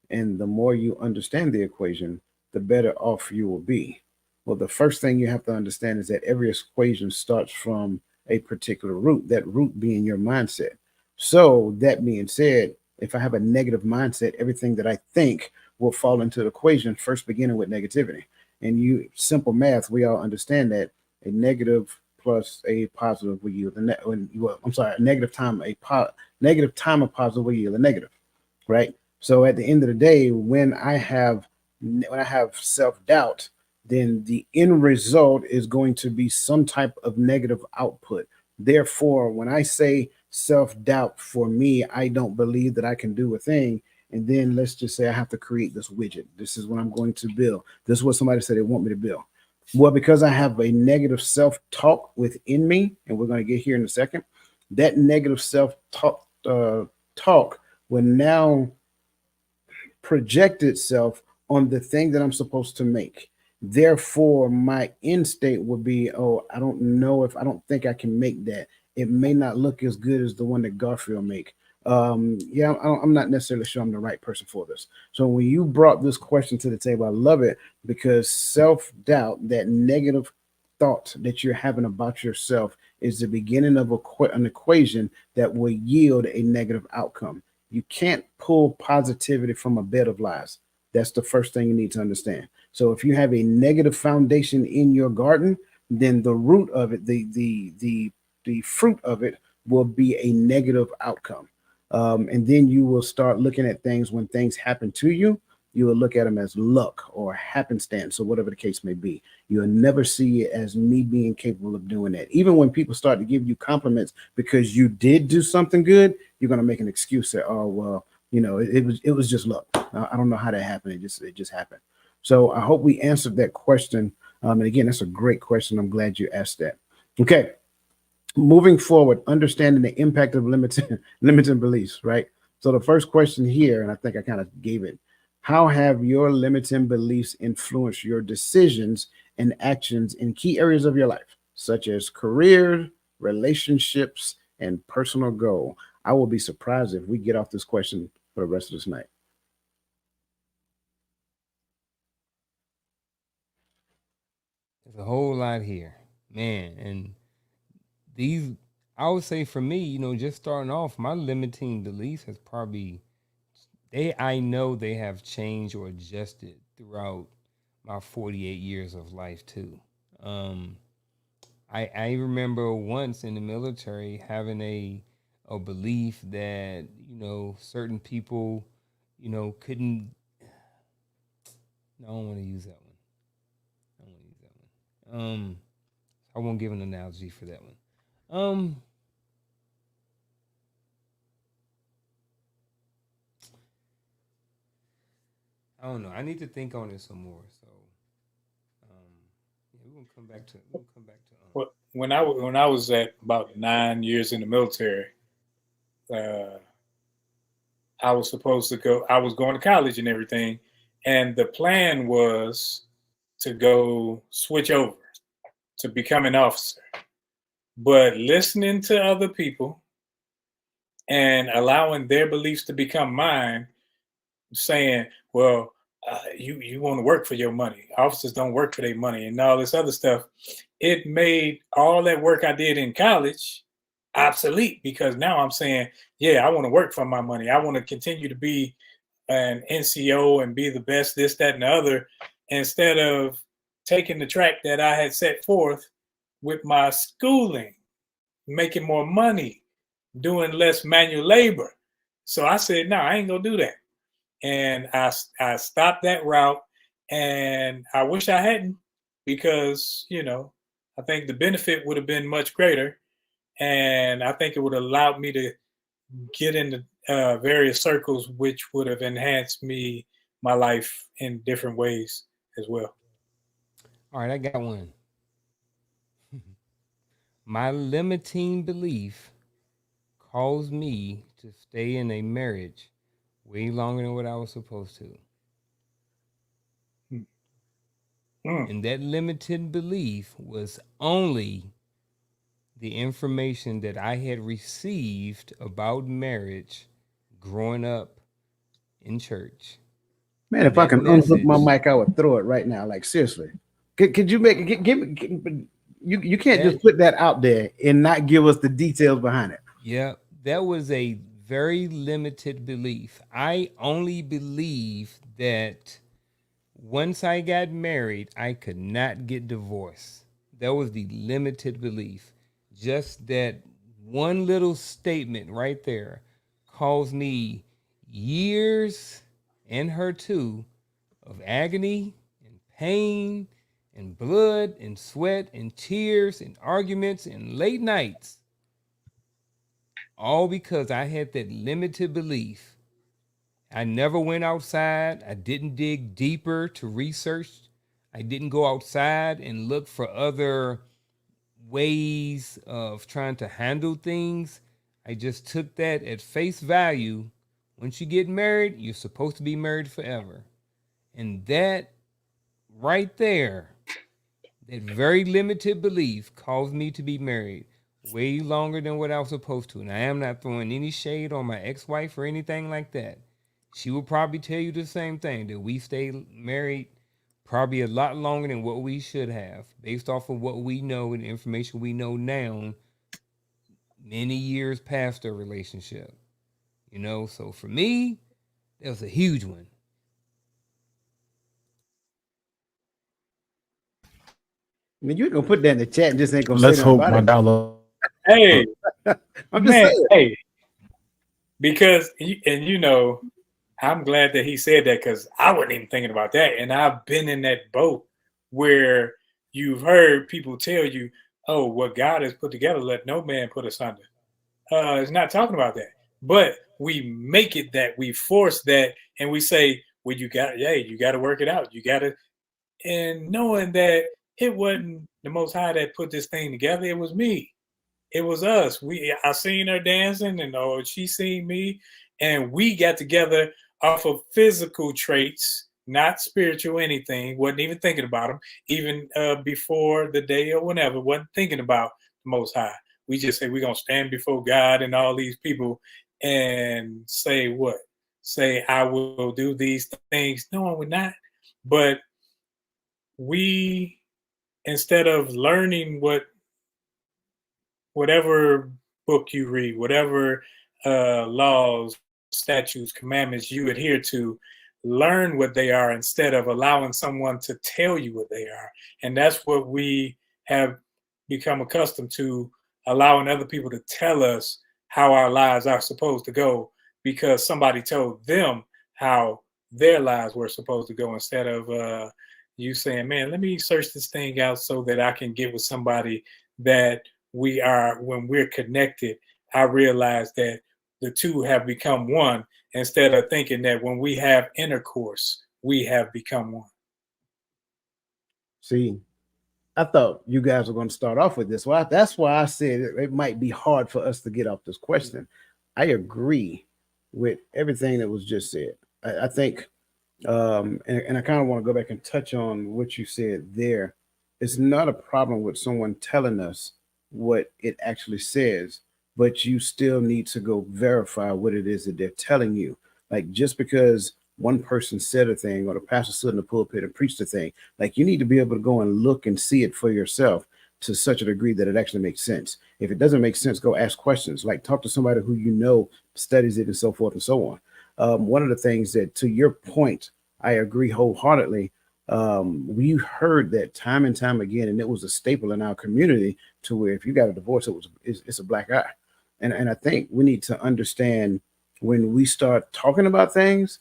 and the more you understand the equation, the better off you will be. Well, the first thing you have to understand is that every equation starts from a particular root, that root being your mindset. So, that being said, if I have a negative mindset, everything that I think will fall into the equation, first beginning with negativity. And simple math, we all understand that a negative plus a positive will yield a negative time negative time of positive will yield a negative, right? So at the end of the day, when I have self doubt, then the end result is going to be some type of negative output. Therefore, when I say self doubt, for me, I don't believe that I can do a thing. And then let's just say I have to create this widget. This is what I'm going to build. This is what somebody said they want me to build. Well, because I have a negative self talk within me, and we're going to get here in a second, that negative self talk will now project itself on the thing that I'm supposed to make. Therefore, my end state would be, oh, I don't think I can make that. It may not look as good as the one that Garfield make. Yeah, I'm not necessarily sure I'm the right person for this. So when you brought this question to the table, I love it because self-doubt, that negative thought that you're having about yourself, is the beginning of an equation that will yield a negative outcome. You can't pull positivity from a bed of lies. That's the first thing you need to understand. So if you have a negative foundation in your garden, then the root of it, the fruit of it, will be a negative outcome. And then you will start looking at things when things happen to you. You will look at them as luck or happenstance or whatever the case may be. You'll never see it as me being capable of doing that. Even when people start to give you compliments because you did do something good, you're going to make an excuse that, oh, well, it was just luck. I don't know how that happened. It just happened. So I hope we answered that question. And again, that's a great question. I'm glad you asked that. Okay. Moving forward, understanding the impact of limiting beliefs, right? So the first question here, and I think I kind of gave it, how have your limiting beliefs influenced your decisions and actions in key areas of your life, such as career, relationships, and personal goal? I will be surprised if we get off this question for the rest of this night. There's a whole lot here, man. And these, I would say for me, just starting off, my limiting beliefs has probably, I know they have changed or adjusted throughout my 48 years of life too. Um, I remember once in the military having a belief that certain people couldn't. No, I don't want to use that one. I don't want to use that one. I won't give an analogy for that one. I don't know. I need to think on it some more. So, yeah, we're gonna come back to. We'll come back to. When I was at about 9 years in the military, I was supposed to go. I was going to college and everything, and the plan was to go switch over to become an officer. But listening to other people and allowing their beliefs to become mine, saying, "Well, you want to work for your money. Officers don't work for their money," and all this other stuff. It made all that work I did in college obsolete, because now I'm saying, yeah, I want to work for my money. I want to continue to be an NCO and be the best, this, that, and the other, instead of taking the track that I had set forth with my schooling, making more money, doing less manual labor. So I said, no, I ain't gonna do that. And I stopped that route, and I wish I hadn't, because, I think the benefit would have been much greater. And I think it would have allowed me to get into various circles, which would have enhanced my life in different ways as well. All right, I got one. My limiting belief caused me to stay in a marriage way longer than what I was supposed to. And that limited belief was only the information that I had received about marriage growing up in church. Man, if I can unhook my mic, I would throw it right now. Like, seriously. Could you you can't just put that out there and not give us the details behind it. Yeah, that was a very limited belief. I only believe that once I got married, I could not get divorced. That was the limited belief. Just that one little statement right there caused me years, and her too, of agony and pain and blood and sweat and tears and arguments and late nights. All because I had that limited belief. I never went outside. I didn't dig deeper to research. I didn't go outside and look for other ways of trying to handle things. I just took that at face value. Once you get married, you're supposed to be married forever. And that right there, that very limited belief caused me to be married way longer than what I was supposed to. And I am not throwing any shade on my ex-wife or anything like that. She will probably tell you the same thing, that we stayed married probably a lot longer than what we should have, based off of what we know and the information we know now, many years past their relationship. So for me, that was a huge one. I mean, you're gonna put that in the chat and just ain't gonna Let's say hope nothing my about it. dollar. Hey, I'm just man, saying. because, I'm glad that he said that, because I wasn't even thinking about that. And I've been in that boat where you've heard people tell you, oh, what God has put together, let no man put asunder. It's not talking about that. But we make it that, we force that, and we say, well, you got to work it out. You got to, and knowing that it wasn't the Most High that put this thing together, it was me. It was us. I seen her dancing, and she seen me, and we got together off of physical traits, not spiritual anything. Wasn't even thinking about them, even before the day or whenever. Wasn't thinking about the Most High. We just say we're gonna stand before God and all these people and say what? Say I will do these things. No, we're not. But we, instead of learning whatever book you read, whatever laws, statutes, commandments you adhere to, learn what they are instead of allowing someone to tell you what they are. And that's what we have become accustomed to, allowing other people to tell us how our lives are supposed to go, because somebody told them how their lives were supposed to go, instead of you saying, man, let me search this thing out so that I can get with somebody that we are, when we're connected, I realize that the two have become one, instead of thinking that when we have intercourse, we have become one. See, I thought you guys were going to start off with this. Well, that's why I said it might be hard for us to get off this question. I agree with everything that was just said. I think, and I kind of want to go back and touch on what you said there. It's not a problem with someone telling us what it actually says, but you still need to go verify what it is that they're telling you. Like just because one person said a thing or the pastor stood in the pulpit and preached a thing, like you need to be able to go and look and see it for yourself to such a degree that it actually makes sense. If it doesn't make sense, go ask questions. Like talk to somebody who you know studies it and so forth and so on. One of the things that, to your point, I agree wholeheartedly. We heard that time and time again, and it was a staple in our community to where if you got a divorce, it's a black eye. And I think we need to understand when we start talking about things,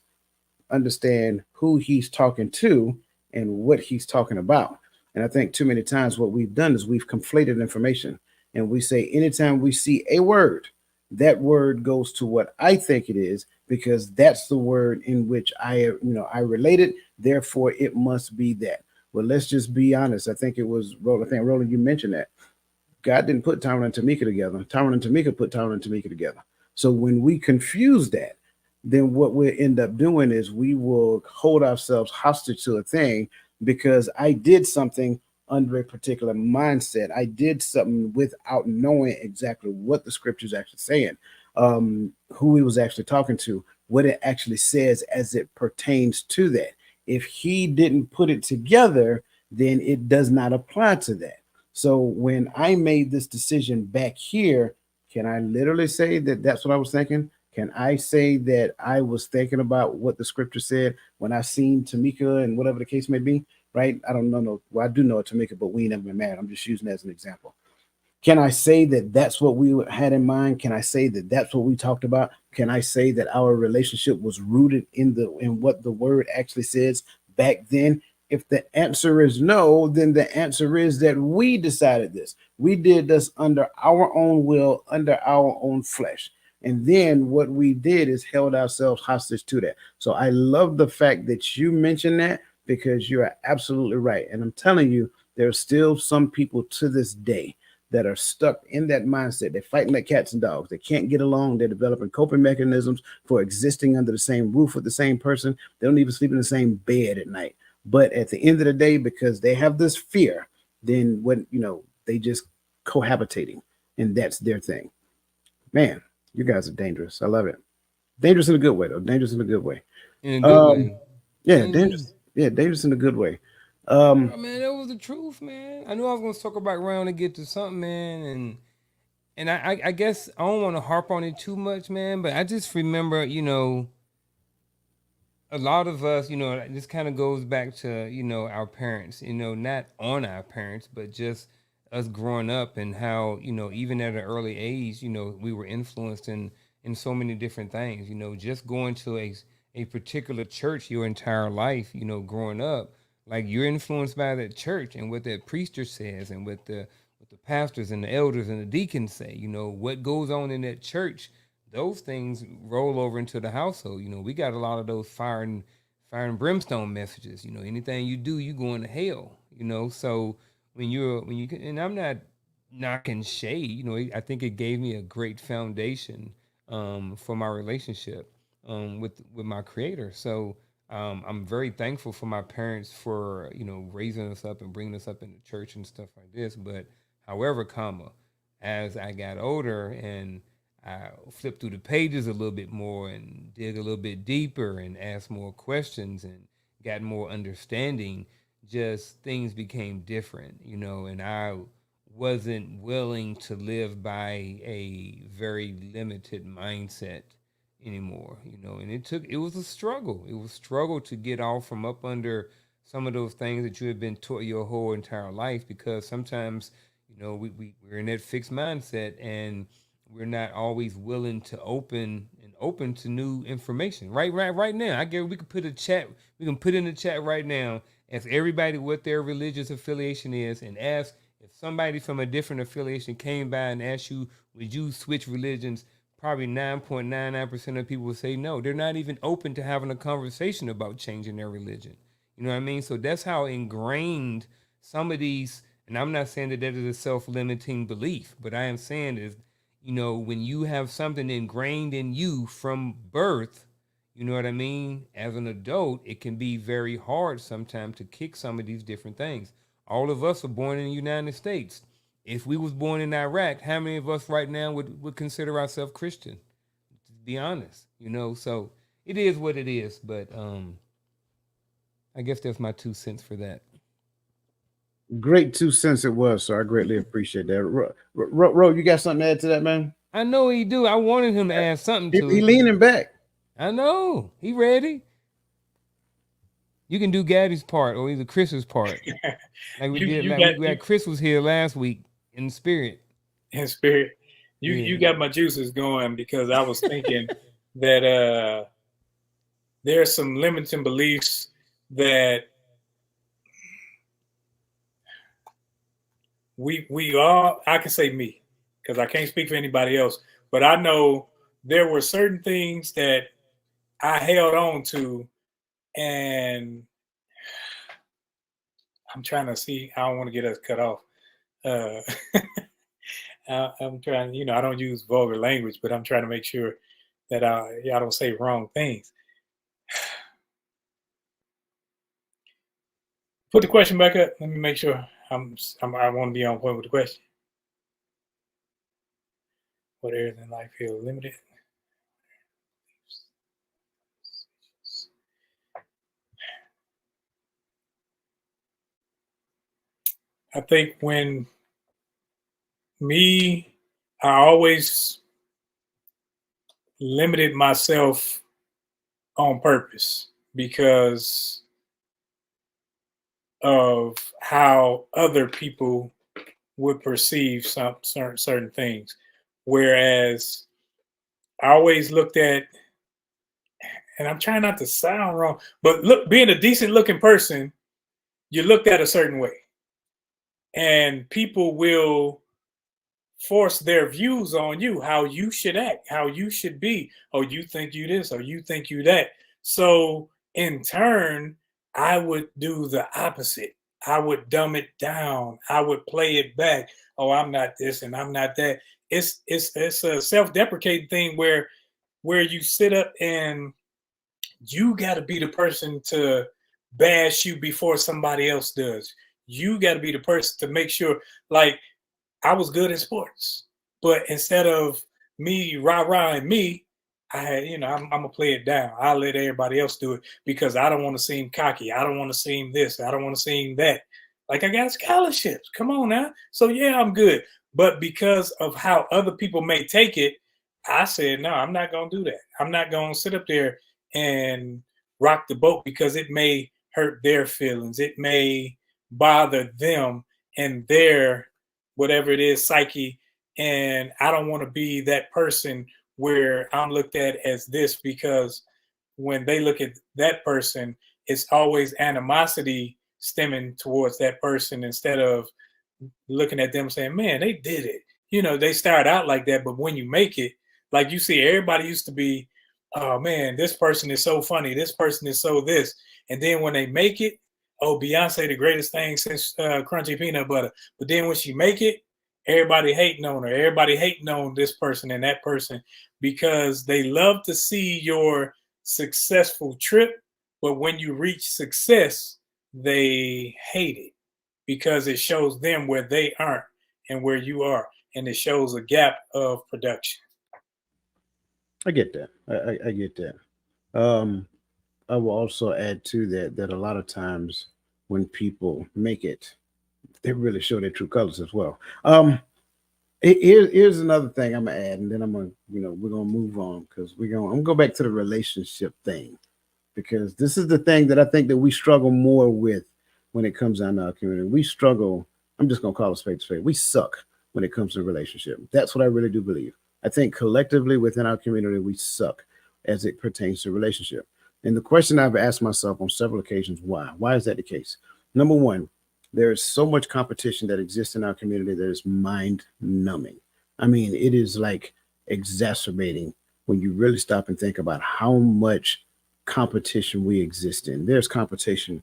understand who he's talking to and what he's talking about. And I think too many times what we've done is we've conflated information and we say anytime we see a word, that word goes to what I think it is because that's the word in which I relate it. Therefore, it must be that. Well, let's just be honest. I think it was Roland. I think Roland, you mentioned that God didn't put Tyrone and Tamika together. Tyrone and Tamika put Tyrone and Tamika together. So when we confuse that, then what we'll end up doing is we will hold ourselves hostage to a thing because I did something under a particular mindset. I did something without knowing exactly what the scripture is actually saying, who he was actually talking to, what it actually says as it pertains to that. If he didn't put it together, then it does not apply to that. So when I made this decision back here, can I literally say that that's what I was thinking? Can I say that I was thinking about what the scripture said when I seen Tamika and whatever the case may be? Right? I don't know. No, well, I do know Tamika, but we ain't never been married. I'm just using that as an example. Can I say that that's what we had in mind? Can I say that that's what we talked about? Can I say that our relationship was rooted in what the word actually says back then? If the answer is no, then the answer is that we decided this. We did this under our own will, under our own flesh. And then what we did is held ourselves hostage to that. So I love the fact that you mentioned that because you are absolutely right. And I'm telling you, there's still some people to this day that are stuck in that mindset. They're fighting like cats and dogs. They can't get along. They're developing coping mechanisms for existing under the same roof with the same person. They don't even sleep in the same bed at night. But at the end of the day, because they have this fear, then they just cohabitating, and that's their thing. Man, you guys are dangerous. I love it. Dangerous in a good way, though. Dangerous in a good way. In a good way. Yeah, Mhm. dangerous. Yeah, dangerous in a good way. Oh, man, that was the truth, man. I knew I was gonna circle back around and get to something, man, and I guess I don't want to harp on it too much, man, but I just remember, a lot of us, this kind of goes back to, our parents, not on our parents, but just us growing up and how, even at an early age, we were influenced in so many different things, just going to a particular church your entire life, growing up, like you're influenced by that church and what that priester says and what the pastors and the elders and the deacons say, what goes on in that church, those things roll over into the household. We got a lot of those fire and brimstone messages. Anything you do, you going to hell. So and I'm not knocking shade. I think it gave me a great foundation for my relationship with my creator. So I'm very thankful for my parents for raising us up and bringing us up in the church and stuff like this. But however, as I got older and I flipped through the pages a little bit more and dig a little bit deeper and asked more questions and got more understanding, just things became different, and I wasn't willing to live by a very limited mindset anymore, and it was a struggle. It was a struggle to get off from up under some of those things that you have been taught your whole entire life because sometimes, we're in that fixed mindset and we're not always willing to open to new information. Right now. I guess we could put a chat. We can put in the chat right now. Ask everybody what their religious affiliation is, and ask if somebody from a different affiliation came by and asked you, would you switch religions? Probably 9.99% of people would say no. They're not even open to having a conversation about changing their religion. You know what I mean? So that's how ingrained some of these And I'm not saying that that is a self-limiting belief, but I am saying is, you know, when you have something ingrained in you from birth, you know what I mean? As an adult, it can be very hard sometimes to kick some of these different things. All of us are born in the United States. If we was born in Iraq, how many of us right now would consider ourselves Christian? To be honest, you know, so it is what it is. But I guess that's my 2 cents for that. Great 2 cents it was, sir. I greatly appreciate that. Ro, you got something to add to that, man? I know he do. I wanted him to add something to He it. leaning back. I know. He ready. You can do Gaddy's part or either Chris's part. Like we did. Like we had Chris was here last week in spirit. In spirit. You got my juices going, because I was thinking that there are some limiting beliefs that we all, I can say me, because I can't speak for anybody else, but I know there were certain things that I held on to, and I'm trying to see, I don't want to get us cut off. I'm trying, you know, I don't use vulgar language, but I'm trying to make sure that I don't say wrong things. Put the question back up. Let me make sure I want to be on point with the question. What areas in life feel limited? I think when I always limited myself on purpose because of how other people would perceive some certain things. Whereas I always looked at, and I'm trying not to sound wrong, but look, being a decent looking person, you looked at a certain way. And people will force their views on you, how you should act, how you should be. Oh, you think you this, or you think you that. So in turn, I would do the opposite. I would dumb it down. I would play it back. Oh, I'm not this and I'm not that. It's a self-deprecating thing where you sit up and you got to be the person to bash you before somebody else does. You got to be the person to make sure, like, I was good in sports, but instead of me rah-rahing me, I had, you know, I'm gonna play it down. I'll let everybody else do it because I don't want to seem cocky. I don't want to seem this. I don't want to seem that. Like, I got scholarships. Come on now. So yeah, I'm good. But because of how other people may take it, I said, no, I'm not gonna do that. I'm not gonna sit up there and rock the boat because it may hurt their feelings. It may bother them and their whatever it is, psyche. And I don't want to be that person where I'm looked at as this, because when they look at that person, it's always animosity stemming towards that person instead of looking at them saying, man, they did it. You know, they start out like that, but when you make it, like you see, everybody used to be, oh man, this person is so funny. This person is so this. And then when they make it, oh, Beyonce, the greatest thing since crunchy peanut butter. But then when she make it, everybody hating on her. Everybody hating on this person and that person because they love to see your successful trip. But when you reach success, they hate it because it shows them where they aren't and where you are. And it shows a gap of production. I get that. I get that. I will also add to that a lot of times when people make it, they really show their true colors as well. Here's another thing I'm gonna add, and then I'm gonna, we're gonna move on because I'm gonna go back to the relationship thing, because this is the thing that I think that we struggle more with when it comes down to our community. We struggle. I'm just gonna call it spade to spade. We suck when it comes to relationship. That's what I really do believe. I think collectively within our community, we suck as it pertains to relationship. And the question I've asked myself on several occasions, why? Why is that the case? Number one, there is so much competition that exists in our community that is mind numbing. I mean, it is like exacerbating when you really stop and think about how much competition we exist in. There's competition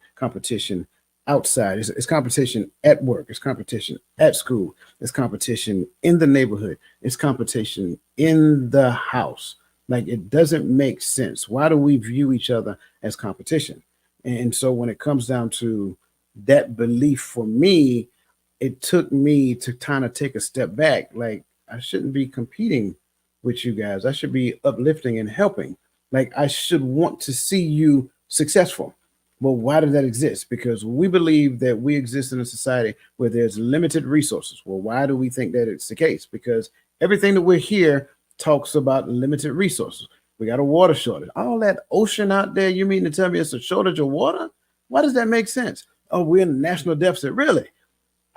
outside. It's competition at work. It's competition at school. It's competition in the neighborhood. It's competition in the house. Like it doesn't make sense. Why do we view each other as competition? And so when it comes down to that belief for me, it took me to kind of take a step back. Like I shouldn't be competing with you guys. I should be uplifting and helping. Like I should want to see you successful. Well, why does that exist? Because we believe that we exist in a society where there's limited resources. Well, why do we think that it's the case? Because everything that we're here talks about limited resources. We got a water shortage. All that ocean out there, you mean to tell me it's a shortage of water? Why does that make sense? Oh, we're in a national deficit. Really?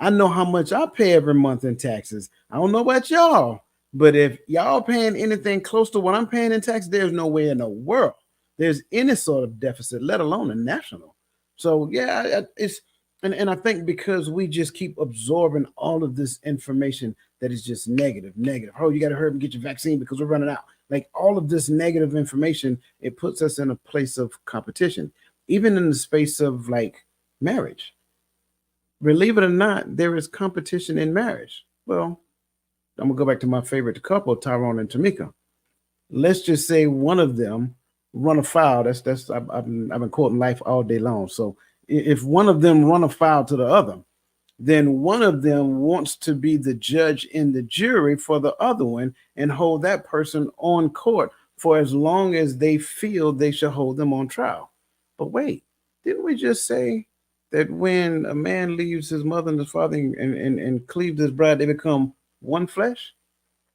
I know how much I pay every month in taxes. I don't know about y'all, but if y'all paying anything close to what I'm paying in tax, there's no way in the world there's any sort of deficit, let alone a national. So yeah, it's and I think because we just keep absorbing all of this information that is just negative, negative. Oh, you got to hurry and get your vaccine because we're running out. Like all of this negative information, it puts us in a place of competition, even in the space of like marriage. Believe it or not, there is competition in marriage. Well, I'm gonna go back to my favorite couple, Tyrone and Tamika. Let's just say one of them run afoul. I've been quoting life all day long. So if one of them run afoul to the other, then one of them wants to be the judge in the jury for the other one and hold that person on court for as long as they feel they should hold them on trial. But wait, didn't we just say that when a man leaves his mother and his father and cleaves his bride, they become one flesh?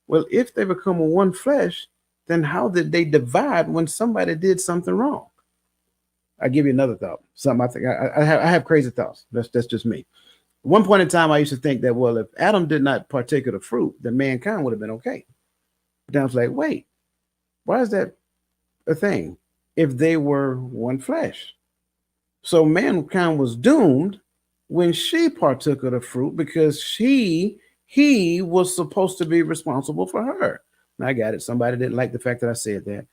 Well, if they become one flesh, then how did they divide when somebody did something wrong? I give you another thought. Something I think I have crazy thoughts. That's just me. At one point in time, I used to think that, well, if Adam did not partake of the fruit, then mankind would have been okay. But then I was like, wait, why is that a thing? If they were one flesh. So mankind was doomed when she partook of the fruit because he was supposed to be responsible for her. And I got it. Somebody didn't like the fact that I said that.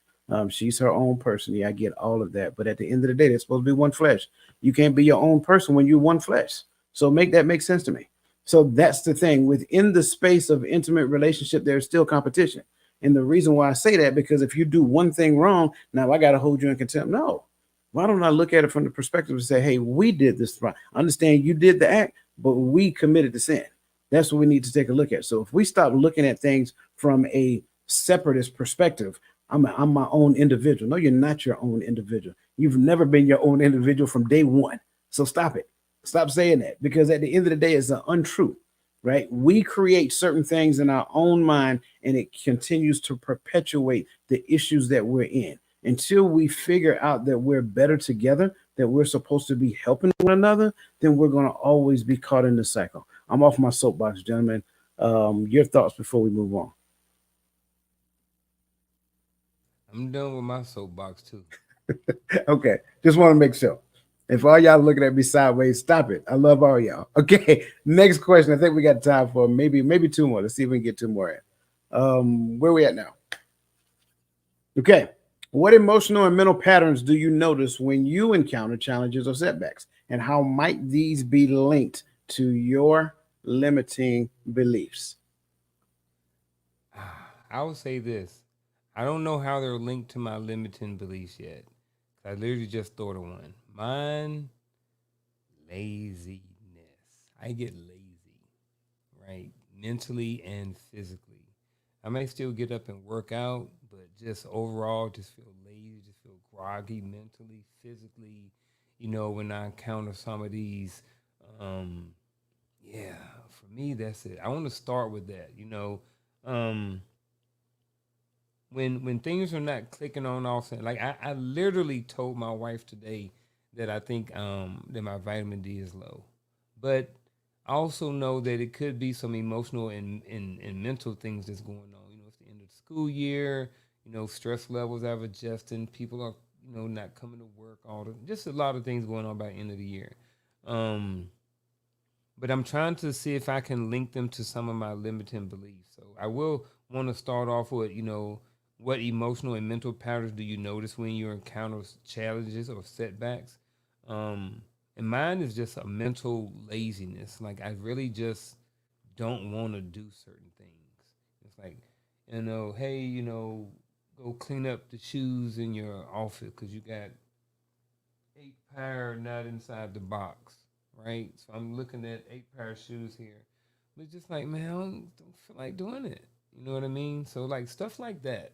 She's her own person. Yeah, I get all of that. But at the end of the day, they're supposed to be one flesh. You can't be your own person when you're one flesh. So make that make sense to me. So that's the thing. Within the space of intimate relationship, there's still competition. And the reason why I say that, because if you do one thing wrong, now I got to hold you in contempt. No. Why don't I look at it from the perspective and say, hey, we did this wrong. I understand you did the act, but we committed the sin. That's what we need to take a look at. So if we stop looking at things from a separatist perspective, I'm my own individual. No, you're not your own individual. You've never been your own individual from day one. So stop it. Stop saying that, because at the end of the day, it's an untruth, right? We create certain things in our own mind, and it continues to perpetuate the issues that we're in. Until we figure out that we're better together, that we're supposed to be helping one another, then we're going to always be caught in the cycle. I'm off my soapbox, gentlemen. Your thoughts before we move on. I'm done with my soapbox too. Okay, just want to make sure. If all y'all looking at me sideways, stop it. I love all y'all. Okay, next question. I think we got time for maybe two more. Let's see if we can get two more in. Where we at now? Okay. What emotional and mental patterns do you notice when you encounter challenges or setbacks? And how might these be linked to your limiting beliefs? I would say this. I don't know how they're linked to my limiting beliefs yet. I literally just thought of one. Mine, laziness. I get lazy, right? Mentally and physically. I may still get up and work out, but just overall just feel lazy, just feel groggy mentally, physically, when I encounter some of these. Yeah, for me, that's it. I want to start with that, when things are not clicking on all of like I literally told my wife today that I think that my vitamin D is low. But I also know that it could be some emotional and mental things that's going on. It's the end of the school year, stress levels have adjusted, people are, not coming to work, just a lot of things going on by the end of the year. But I'm trying to see if I can link them to some of my limiting beliefs. So I will want to start off with, what emotional and mental patterns do you notice when you encounter challenges or setbacks? And mine is just a mental laziness. Like I really just don't want to do certain things. It's like, hey, go clean up the shoes in your office because you got 8 pair not inside the box, right? So I'm looking at 8 pair of shoes here. But it's just like, man, I don't feel like doing it. You know what I mean? So like stuff like that.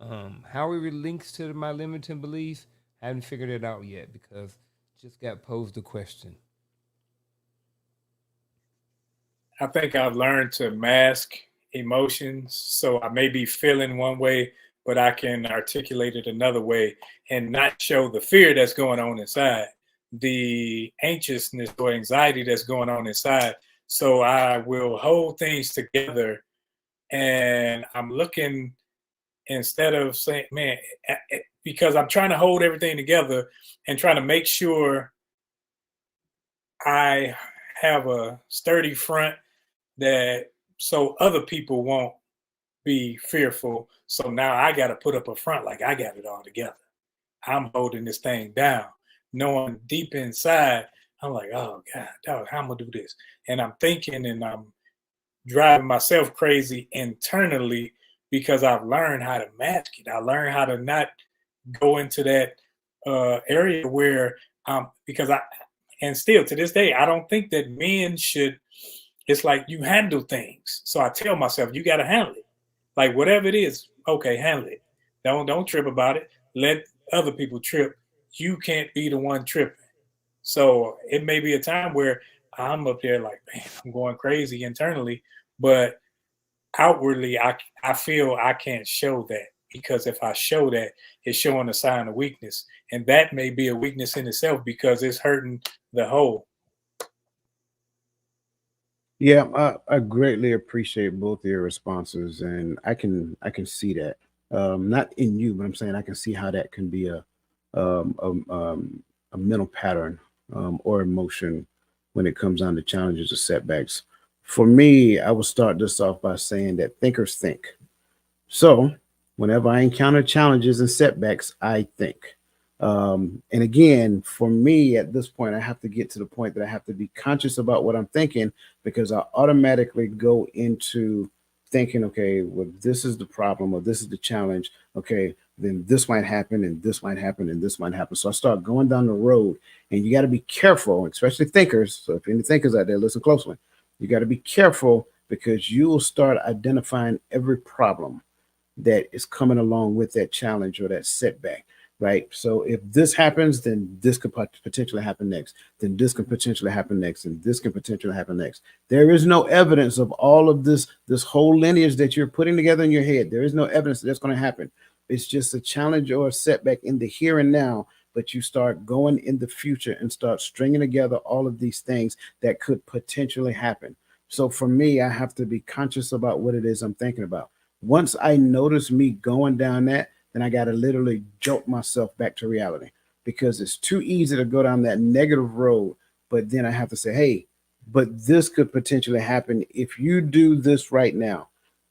How it links to my limiting beliefs, I haven't figured it out yet because just got posed the question. I think I've learned to mask emotions. So I may be feeling one way, but I can articulate it another way and not show the fear that's going on inside, the anxiousness or anxiety that's going on inside. So I will hold things together, and I'm looking, instead of saying, man, because I'm trying to hold everything together and trying to make sure I have a sturdy front, that so other people won't be fearful. So now I got to put up a front like I got it all together. I'm holding this thing down, knowing deep inside, I'm like, oh God, dog, how I'm gonna do this? And I'm thinking, and I'm driving myself crazy internally because I've learned how to mask it. I learned how to not go into that area where, because and still to this day, I don't think that men should. It's like you handle things. So I tell myself, you got to handle it. Like whatever it is, okay, handle it. Don't trip about it. Let other people trip. You can't be the one tripping. So it may be a time where I'm up there like, man, I'm going crazy internally, but outwardly, I feel I can't show that, because if I show that, it's showing a sign of weakness, and that may be a weakness in itself because it's hurting the whole. Yeah, I greatly appreciate both of your responses, and I can see that. Not in you, but I'm saying I can see how that can be um, a, um, a mental pattern or emotion when it comes down to challenges or setbacks. For me, I will start this off by saying that thinkers think. So, whenever I encounter challenges and setbacks, I think. And again, for me at this point, I have to get to the point that I have to be conscious about what I'm thinking, because I automatically go into thinking, okay, well, this is the problem or this is the challenge. Okay, then this might happen and this might happen and this might happen. So I start going down the road, and you got to be careful, especially thinkers. So if any thinkers out there, listen closely. You got to be careful, because you will start identifying every problem that is coming along with that challenge or that setback, right? So if this happens, then this could potentially happen next. Then this can potentially happen next, and this can potentially happen next. There is no evidence of all of this whole lineage that you're putting together in your head. There is no evidence that that's going to happen. It's just a challenge or a setback in the here and now. But you start going in the future and start stringing together all of these things that could potentially happen. So for me, I have to be conscious about what it is I'm thinking about. Once I notice me going down that, then I got to literally jolt myself back to reality, because it's too easy to go down that negative road. But then I have to say, hey, but this could potentially happen if you do this right now.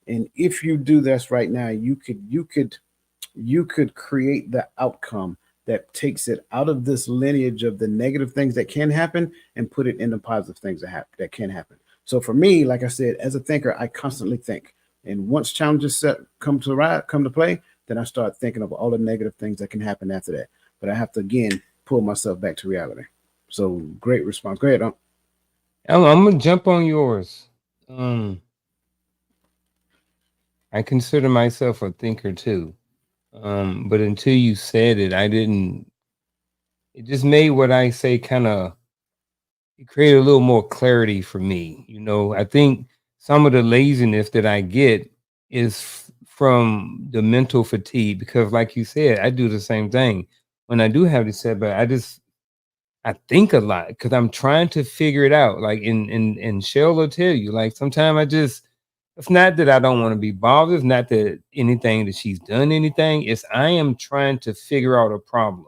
And if you do this right now, you could create the outcome that takes it out of this lineage of the negative things that can happen and put it in the positive things that can happen. So for me, like I said, as a thinker, I constantly think. And once challenges come to play, then I start thinking of all the negative things that can happen after that. But I have to again pull myself back to reality. So great response. Go ahead. I'm gonna jump on yours. I consider myself a thinker too. But until you said it, I didn't. It just made what I say kind of. It created a little more clarity for me. I think some of the laziness that I get is from the mental fatigue, because, like you said, I do the same thing. When I do have this setback, I think a lot because I'm trying to figure it out. Like and Shell will tell you, like sometimes it's not that I don't want to be bothered. It's not that anything that she's done anything. It's I am trying to figure out a problem.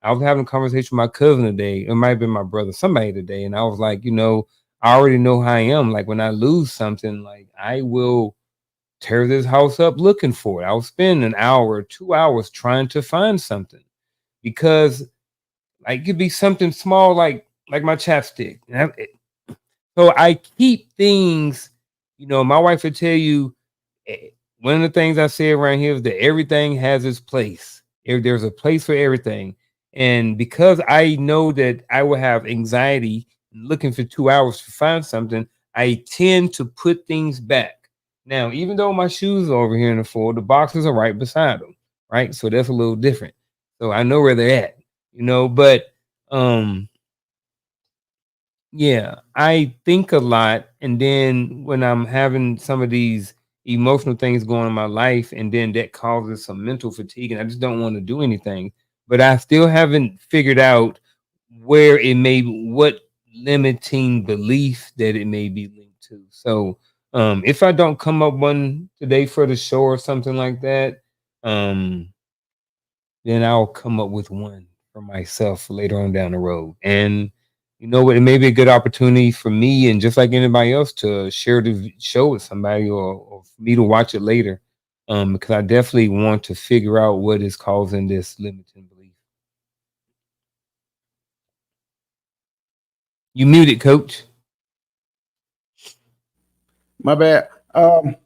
I was having a conversation with my cousin today. It might have been my brother, somebody today. And I was like, I already know how I am. Like when I lose something, like I will tear this house up looking for it. I'll spend an hour, 2 hours trying to find something, because like it could be something small, like like my chapstick. So I keep things, my wife would tell you, one of the things I say around here is that everything has its place. There's a place for everything. And because I know that I will have anxiety looking for 2 hours to find something, I tend to put things back. Now, even though my shoes are over here in the floor, the boxes are right beside them, right? So that's a little different. So I know where they're at, but yeah, I think a lot, and then when I'm having some of these emotional things going on in my life, and then that causes some mental fatigue, and I just don't want to do anything. But I still haven't figured out what limiting belief that it may be linked to. So, if I don't come up one today for the show or something like that, um, then I'll come up with one for myself later on down the road. And you know what? It may be a good opportunity for me and just like anybody else to share the show with somebody or for me to watch it later. Because I definitely want to figure out what is causing this limiting belief. You muted, coach. My bad.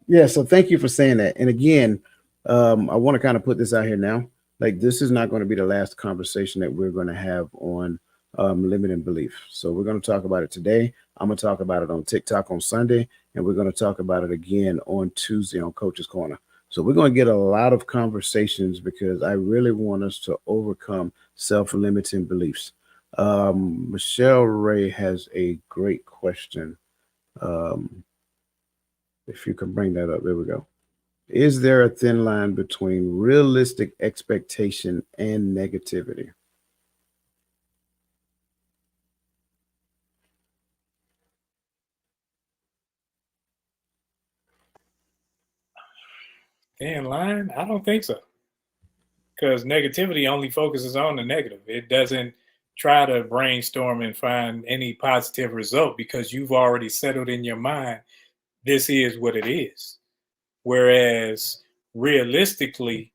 Yeah, so thank you for saying that. And again, I want to kind of put this out here now. Like, this is not going to be the last conversation that we're going to have on limiting belief. So we're going to talk about it today. I'm going to talk about it on TikTok on Sunday, and we're going to talk about it again on Tuesday on Coach's Corner. So we're going to get a lot of conversations because I really want us to overcome self-limiting beliefs. Michelle Ray has a great question. If you can bring that up, there we go. Is there a thin line between realistic expectation and negativity? Thin line? I don't think so. Because negativity only focuses on the negative. It doesn't try to brainstorm and find any positive result because you've already settled in your mind, this is what it is. Whereas realistically,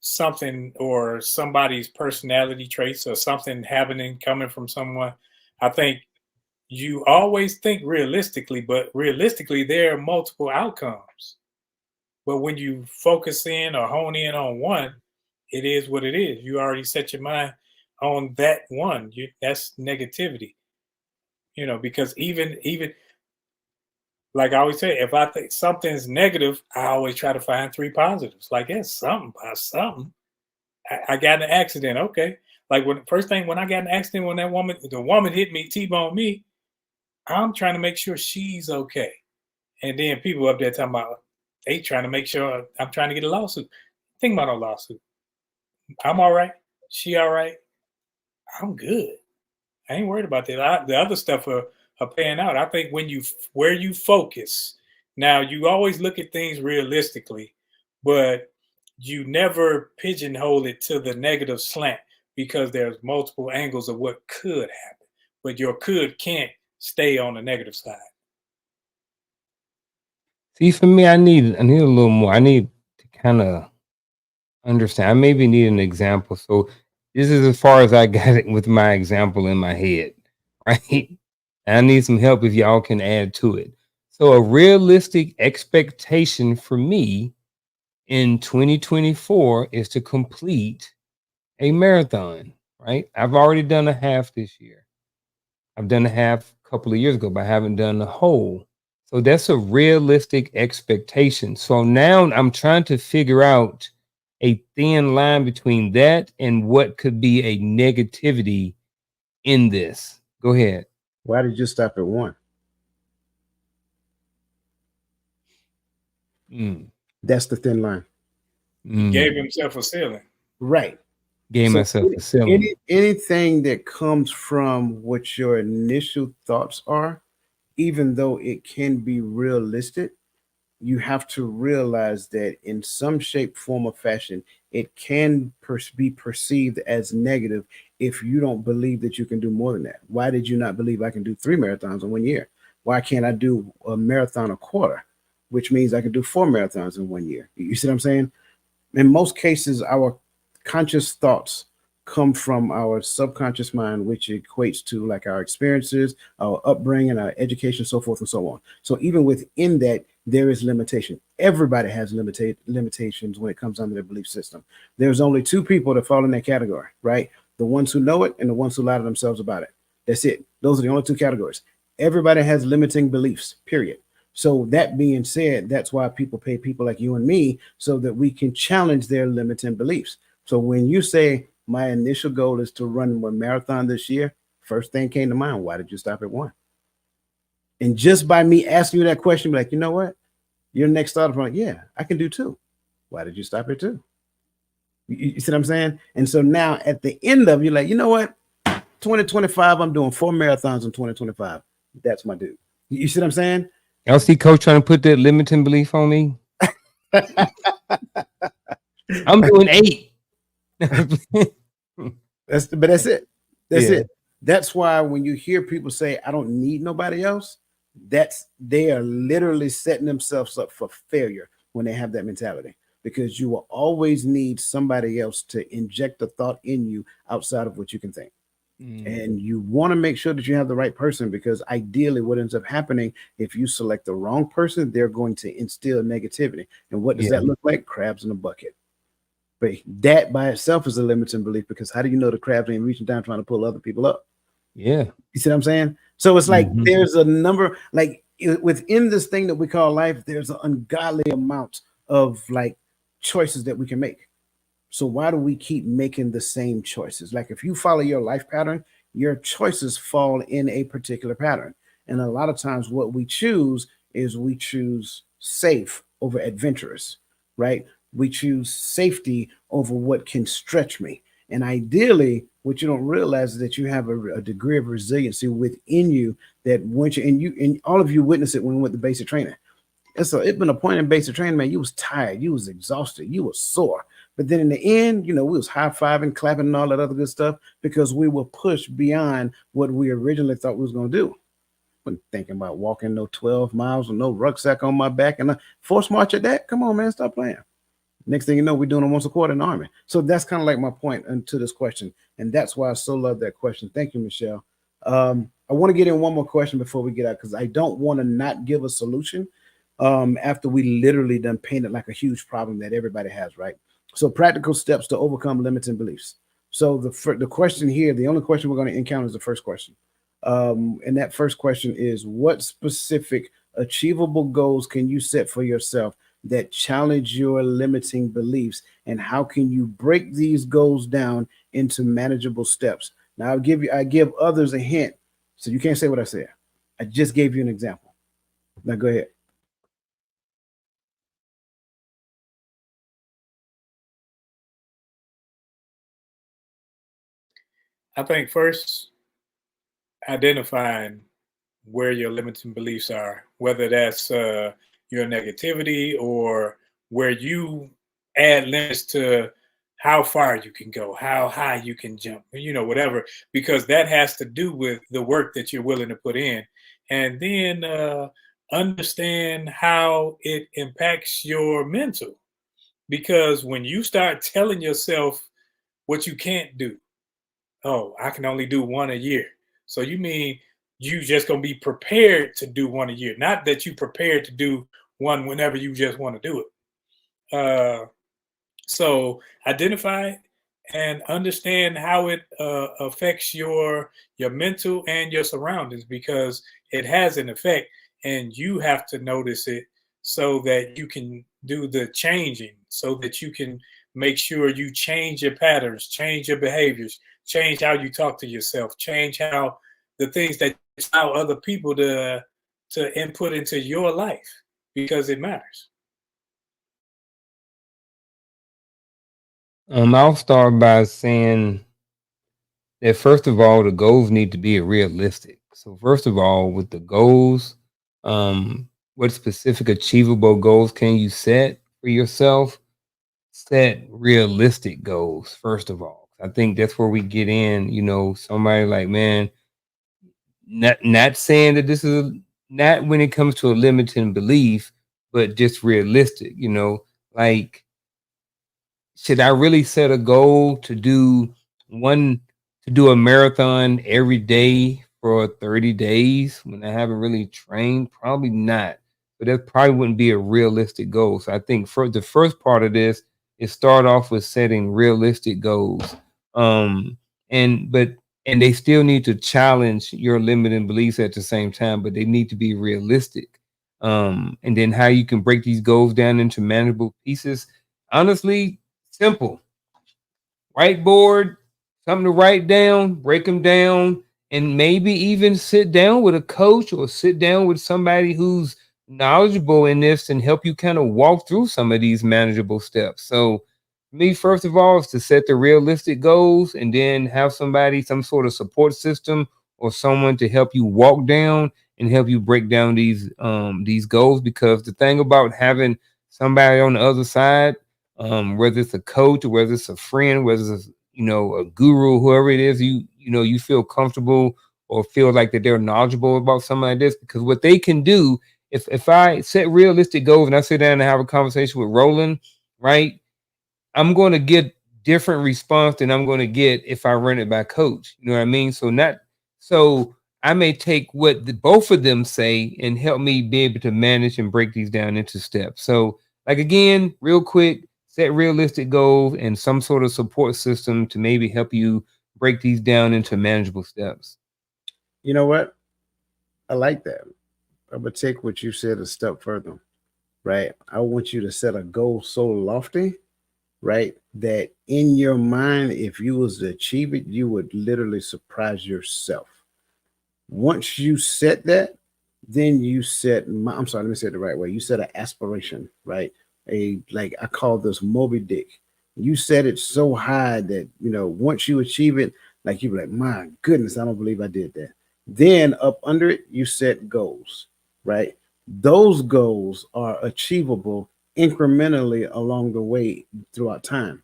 something or somebody's personality traits or something happening coming from someone, I think you always think realistically, but realistically, there are multiple outcomes. But when you focus in or hone in on one, it is what it is. You already set your mind on that one. That's negativity, because even like I always say, if I think something's negative, I always try to find 3 positives. Like, it's something by something. I got in an accident. Okay. Like when I got in an accident, when the woman hit me, T-boned me, I'm trying to make sure she's okay. And then people up there talking about they trying to make sure I'm trying to get a lawsuit. Think about a lawsuit. I'm all right. She all right. I'm good. I ain't worried about that. The other stuff are paying out. I think where you focus. Now, you always look at things realistically, but you never pigeonhole it to the negative slant because there's multiple angles of what could happen. But your could can't stay on the negative side. See, for me, I need a little more. I need to kind of understand. I maybe need an example. So this is as far as I got it with my example in my head, right? I need some help if y'all can add to it. So a realistic expectation for me in 2024 is to complete a marathon, right? I've already done a half this year. I've done a half a couple of years ago, but I haven't done the whole. So that's a realistic expectation. So now I'm trying to figure out a thin line between that and what could be a negativity in this. Go ahead. Why did you stop at 1? That's the thin line. He gave himself a ceiling. Right. Gave myself a ceiling. Anything that comes from what your initial thoughts are, even though it can be realistic, you have to realize that in some shape, form, or fashion, it can be perceived as negative if you don't believe that you can do more than that. Why did you not believe I can do 3 marathons in 1 year? Why can't I do a marathon a quarter, which means I can do 4 marathons in 1 year? You see what I'm saying? In most cases, our conscious thoughts come from our subconscious mind, which equates to like our experiences, our upbringing, our education, so forth and so on. So even within that, there is limitation. Everybody has limitations when it comes down to their belief system. There's only two people that fall in that category, right? The ones who know it and the ones who lie to themselves about it. That's it. Those are the only two categories. Everybody has limiting beliefs, period. So that being said, that's why people pay people like you and me so that we can challenge their limiting beliefs. So when you say my initial goal is to run a marathon this year, first thing came to mind, why did you stop at one? And just by me asking you that question, be like, you know what? Your next thought, like, yeah, I can do two. Why did you stop at two? You see what I'm saying? And so now at the end of you, like, you know what? 2025, I'm doing 4 marathons in 2025. That's my dude. You see what I'm saying? Y'all see Coach trying to put that limiting belief on me? I'm doing 8. That's it. That's Yeah. it. That's why when you hear people say, I don't need nobody else, they are literally setting themselves up for failure when they have that mentality, because you will always need somebody else to inject a thought in you outside of what you can think. And you want to make sure that you have the right person, because ideally what ends up happening, if you select the wrong person, they're going to instill negativity. And what does that look like? Crabs in a bucket. But that by itself is a limiting belief, because how do you know the crabs ain't reaching down trying to pull other people up? Yeah. You see what I'm saying? So it's like there's a number, like within this thing that we call life, there's an ungodly amount of like choices that we can make. So why do we keep making the same choices? Like if you follow your life pattern, your choices fall in a particular pattern. And a lot of times what we choose is we choose safe over adventurous, right? We choose safety over what can stretch me. And ideally, what you don't realize is that you have a degree of resiliency within you that once you and all of you witness it when we went to basic training. And so it's been a point in basic training, man, you was tired, you was exhausted, you was sore. But then in the end, you know, we was high-fiving, clapping, and all that other good stuff because we were pushed beyond what we originally thought we was going to do. Been thinking about walking no 12 miles with no rucksack on my back and a forced march at that. Come on, man, stop playing. Next thing you know, we're doing it once a quarter in the Army. So that's kind of like my point to this question. And that's why I so love that question. Thank you, Michelle. I want to get in one more question before we get out, because I don't want to not give a solution after we literally done painted like a huge problem that everybody has, right? So practical steps to overcome limiting beliefs. So the question here, the only question we're going to encounter is the first question. And that first question is, what specific achievable goals can you set for yourself that challenge your limiting beliefs? And how can you break these goals down into manageable steps? Now I give others a hint. So you can't say what I said. I just gave you an example. Now go ahead. I think first identifying where your limiting beliefs are, whether that's your negativity or where you add limits to how far you can go, how high you can jump, you know, whatever, because that has to do with the work that you're willing to put in. And then understand how it impacts your mental. Because when you start telling yourself what you can't do, oh, I can only do one a year. So you mean you just gonna be prepared to do one a year, not that you prepared to do one whenever you just want to do it. So identify and understand how it affects your mental and your surroundings, because it has an effect, and you have to notice it so that you can do the changing, so that you can make sure you change your patterns, change your behaviors, change how you talk to yourself, change how the things that you allow other people to input into your life, because it matters. I'll start by saying that first of all, the goals need to be realistic. So first of all, with the goals, what specific achievable goals can you set for yourself? Set realistic goals, first of all. I think that's where we get in, you know, somebody like, man, not saying that this is not when it comes to a limiting belief, but just realistic, you know, like, should I really set a goal to do one to do a marathon every day for 30 days when I haven't really trained. Probably not. But that probably wouldn't be a realistic goal. So I think for the first part of this is start off with setting realistic goals. And they still need to challenge your limiting beliefs at the same time, but they need to be realistic. And then how you can break these goals down into manageable pieces. Honestly, simple. Whiteboard, something to write down, break them down, and maybe even sit down with a coach or sit down with somebody who's knowledgeable in this and help you kind of walk through some of these manageable steps. So me, first of all, is to set the realistic goals and then have somebody, some sort of support system or someone to help you walk down and help you break down these goals. Because the thing about having somebody on the other side, whether it's a coach or whether it's a friend, whether it's a guru, whoever it is, you feel comfortable or feel like that they're knowledgeable about something like this. Because what they can do, if I set realistic goals and I sit down and have a conversation with Roland, right? I'm going to get different response than I'm going to get if I run it by coach. You know what I mean? So I may take what both of them say and help me be able to manage and break these down into steps. So like, again, real quick, set realistic goals and some sort of support system to maybe help you break these down into manageable steps. You know what? I like that. I would take what you said a step further, right? I want you to set a goal so lofty, right, that in your mind, if you was to achieve it, you would literally surprise yourself. Once you set that, then you set, I'm sorry, let me say it the right way. You set an aspiration, right? Like I call this Moby Dick. You set it so high that, once you achieve it, like you be like, my goodness, I don't believe I did that. Then up under it, you set goals, right? Those goals are achievable incrementally along the way throughout time.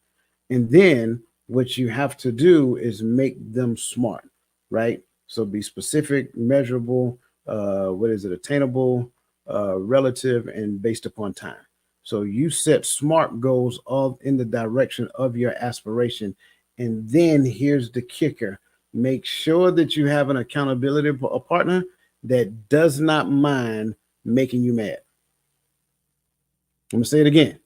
And then what you have to do is make them smart, right? So be specific, measurable, attainable, relative, and based upon time. So you set SMART goals all in the direction of your aspiration. And then here's the kicker. Make sure that you have an accountability partner that does not mind making you mad. I'm going to say it again.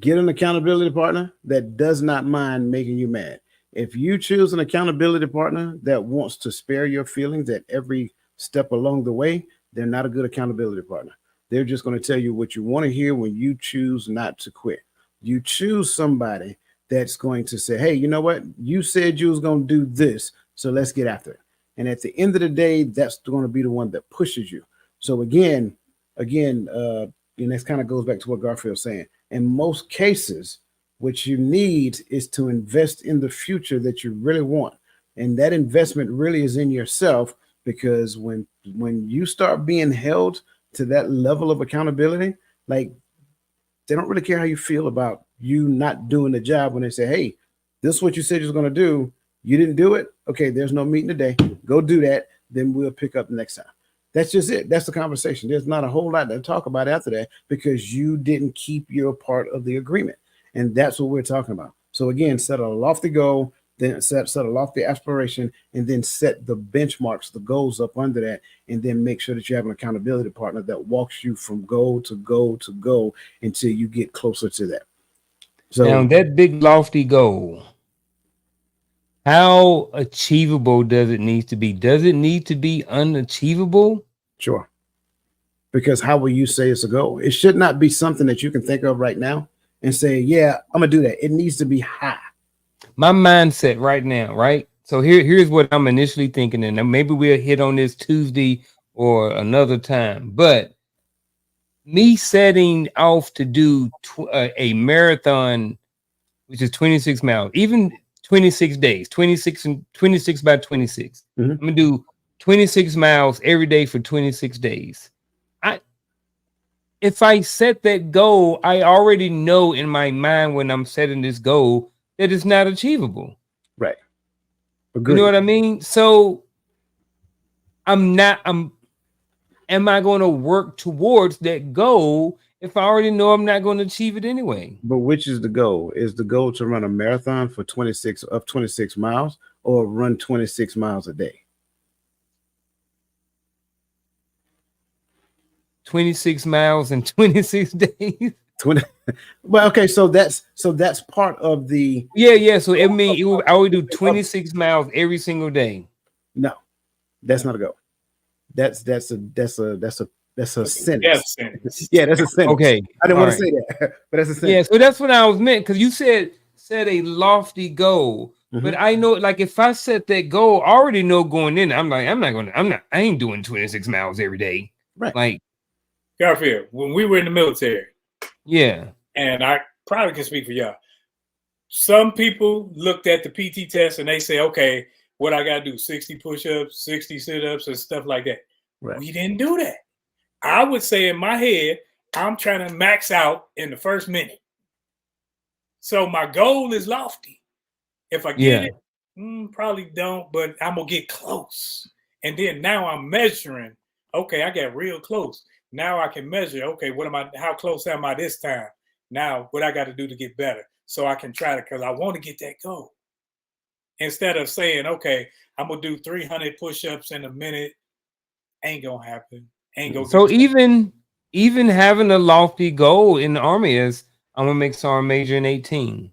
Get an accountability partner that does not mind making you mad. If you choose an accountability partner that wants to spare your feelings at every step along the way, they're not a good accountability partner. They're just going to tell you what you want to hear when you choose not to quit. You choose somebody that's going to say, hey, you know what? You said you was going to do this, so let's get after it. And at the end of the day, that's going to be the one that pushes you. So again, and this kind of goes back to what Garfield's saying. In most cases, what you need is to invest in the future that you really want. And that investment really is in yourself, because when you start being held to that level of accountability, like, they don't really care how you feel about you not doing the job. When they say, hey, this is what you said you was going to do. You didn't do it. Okay, there's no meeting today. Go do that. Then we'll pick up next time. That's just it. That's the conversation. There's not a whole lot to talk about after that, because you didn't keep your part of the agreement. And that's what we're talking about. So again, set a lofty goal, then set a lofty aspiration, and then set the benchmarks, the goals up under that, and then make sure that you have an accountability partner that walks you from goal to goal to goal until you get closer to that. So now, that big lofty goal, how achievable does it need to be? Does it need to be unachievable? Sure. Because how will you say it's a goal? It should not be something that you can think of right now and say, yeah, I'm going to do that. It needs to be high. My mindset right now, right? So here's what I'm initially thinking, and maybe we'll hit on this Tuesday or another time. But me setting off to do a marathon, which is 26 miles, even 26 days, 26 by 26. Mm-hmm. I'm going to do 26 miles every day for 26 days. If I set that goal, I already know in my mind when I'm setting this goal that it's not achievable. Right. Agreed. You know what I mean? So am I going to work towards that goal if I already know I'm not going to achieve it anyway? But which is the goal? Is the goal to run a marathon for 26 miles or run 26 miles a day? 26 miles in 26 days. 20 Well, okay, so that's part of the Yeah. So it mean I would do 26 miles every single day. no, that's not a goal. That's a sentence. Death sentence. Yeah, that's a sentence. Okay. I didn't all want to right. say that, but that's a Yeah, sentence. so that's what I was meant because you said a lofty goal. But Mhm. I know, like, if I set that goal, I already know going in, I ain't doing 26 miles every day. Right. Like, Garfield, when we were in the military, yeah. and I probably can speak for y'all, some people looked at the PT test and they say, okay, what I got to do, 60 push-ups, 60 sit-ups, and stuff like that. Right. We didn't do that. I would say in my head, I'm trying to max out in the first minute. So my goal is lofty. If I get Yeah. it, probably don't, but I'm going to get close. And then now I'm measuring. Okay, I got real close. Now I can measure, okay, how close am I this time? Now, what I got to do to get better so I can try to, because I want to get that goal. Instead of saying, okay, I'm going to do 300 push-ups in a minute, ain't going to happen. Ain't going to So even having a lofty goal in the Army is, I'm going to make Sergeant Major in 18.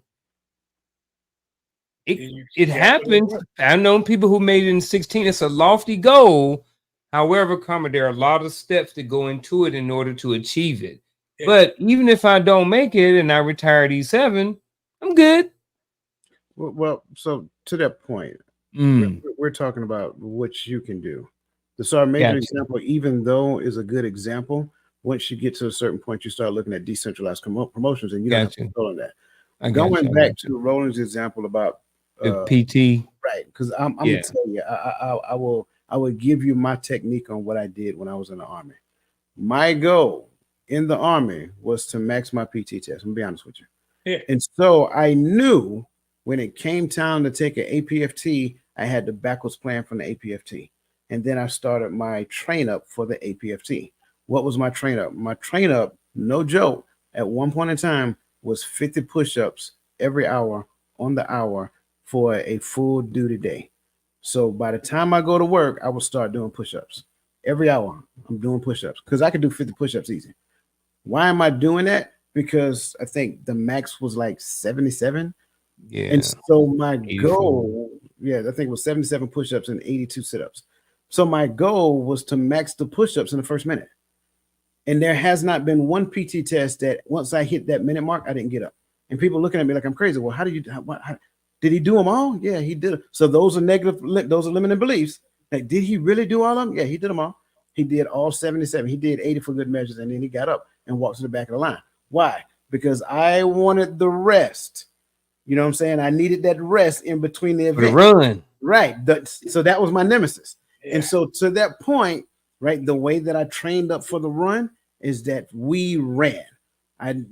It happens. I've known people who made it in 16. It's a lofty goal. However, there are a lot of steps that go into it in order to achieve it. Yeah. But even if I don't make it and I retire at E7, I'm good. Well, so to that point, we're talking about what you can do. The Sergeant Major Gotcha. example, even though is a good example, once you get to a certain point, you start looking at decentralized promotions, and you don't have Gotcha. control on that. I Going gotcha, I back gotcha. to Roland's example about The PT. right, because I'm Yeah. gonna tell you, I will give you my technique on what I did when I was in the Army. My goal in the Army was to max my PT test. I'm gonna be honest with you. Yeah. And so I knew when it came time to take an APFT, I had the backwards plan from the APFT. And then I started my train up for the APFT. What was my train up? My train up, no joke, at one point in time was 50 push-ups every hour on the hour for a full duty day. So by the time I go to work, I will start doing push-ups. Every hour, I'm doing push-ups because I could do 50 push-ups easy. Why am I doing that? Because I think the max was like 77. Yeah. And so my 84. goal, I think it was 77 push-ups and 82 sit-ups. So my goal was to max the push-ups in the first minute. And there has not been one PT test that once I hit that minute mark, I didn't get up. And people looking at me like I'm crazy. Well, how did he do them all? Yeah, he did. So those are those are limiting beliefs. Like, did he really do all of them? Yeah, he did them all. He did all 77. He did 80 for good measures, and then he got up and walked to the back of the line. Why? Because I wanted the rest. You know what I'm saying? I needed that rest in between the For the event. run. Right. So that was my nemesis. Yeah. And so to that point, right, the way that I trained up for the run is that we ran.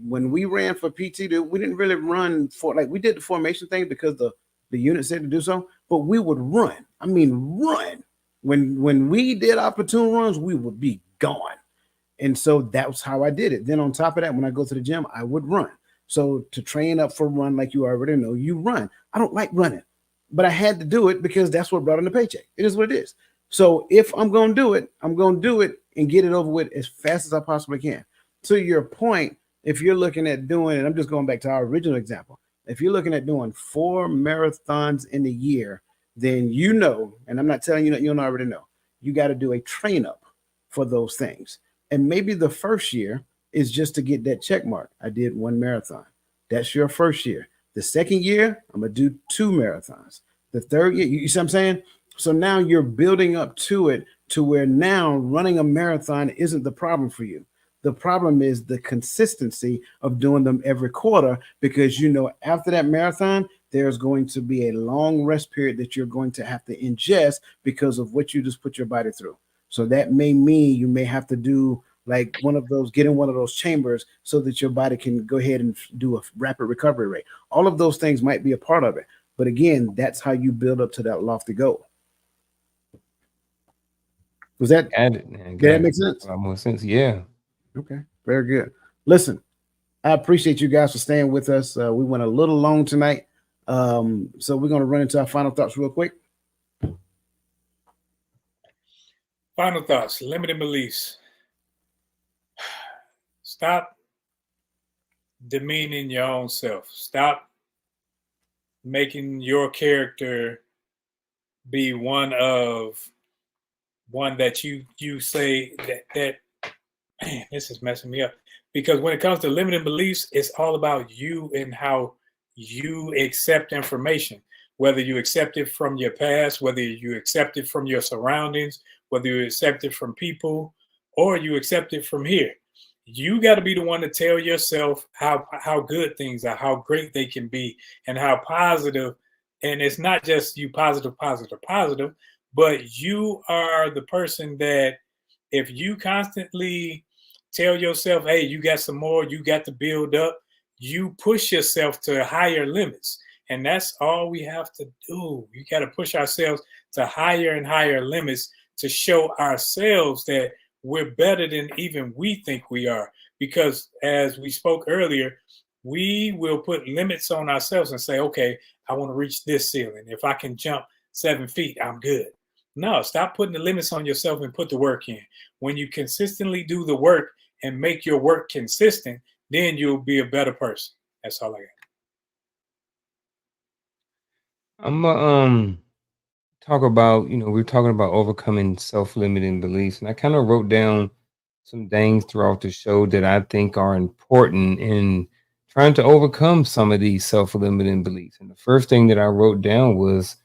When we ran for PT, we didn't really run for, like, we did the formation thing because the unit said to do so, but we would run. I mean, run. When we did our platoon runs, we would be gone. And so that's how I did it. Then on top of that, when I go to the gym, I would run. So to train up for run, like you already know, you run. I don't like running, but I had to do it because that's what brought in the paycheck. It is what it is. So if I'm going to do it, I'm going to do it and get it over with as fast as I possibly can. To your point, if you're looking at doing, and I'm just going back to our original example, if you're looking at doing 4 marathons in a year, then you know, and I'm not telling you that you don't already know, you got to do a train up for those things. And maybe the first year is just to get that check mark. I did 1 marathon. That's your first year. The second year, I'm going to do 2 marathons. The third year, you see what I'm saying? So now you're building up to it to where now running a marathon isn't the problem for you. The problem is the consistency of doing them every quarter, because you know after that marathon, there's going to be a long rest period that you're going to have to ingest because of what you just put your body through. So that may mean you may have to do like get in one of those chambers so that your body can go ahead and do a rapid recovery rate. All of those things might be a part of it. But again, that's how you build up to that lofty goal. Was that, Got it, man. did that make sense? A lot more sense. Yeah. Okay, very good. Listen, I appreciate you guys for staying with us. We went a little long tonight. So we're going to run into our final thoughts real quick. Final thoughts, limiting beliefs. Stop demeaning your own self. Stop making your character be one that you say that man, this is messing me up. Because when it comes to limiting beliefs, it's all about you and how you accept information, whether you accept it from your past, whether you accept it from your surroundings, whether you accept it from people, or you accept it from here. You got to be the one to tell yourself how good things are, how great they can be, and how positive. And it's not just you positive, but you are the person that if you constantly tell yourself, hey, you got some more, you got to build up, you push yourself to higher limits. And that's all we have to do. You got to push ourselves to higher and higher limits to show ourselves that we're better than even we think we are. Because as we spoke earlier, we will put limits on ourselves and say, okay, I want to reach this ceiling. If I can jump 7 feet, I'm good. No, stop putting the limits on yourself and put the work in. When you consistently do the work and make your work consistent, then you'll be a better person. That's all I got. I'm talk about, we're talking about overcoming self-limiting beliefs, and I kind of wrote down some things throughout the show that I think are important in trying to overcome some of these self-limiting beliefs. And the first thing that I wrote down was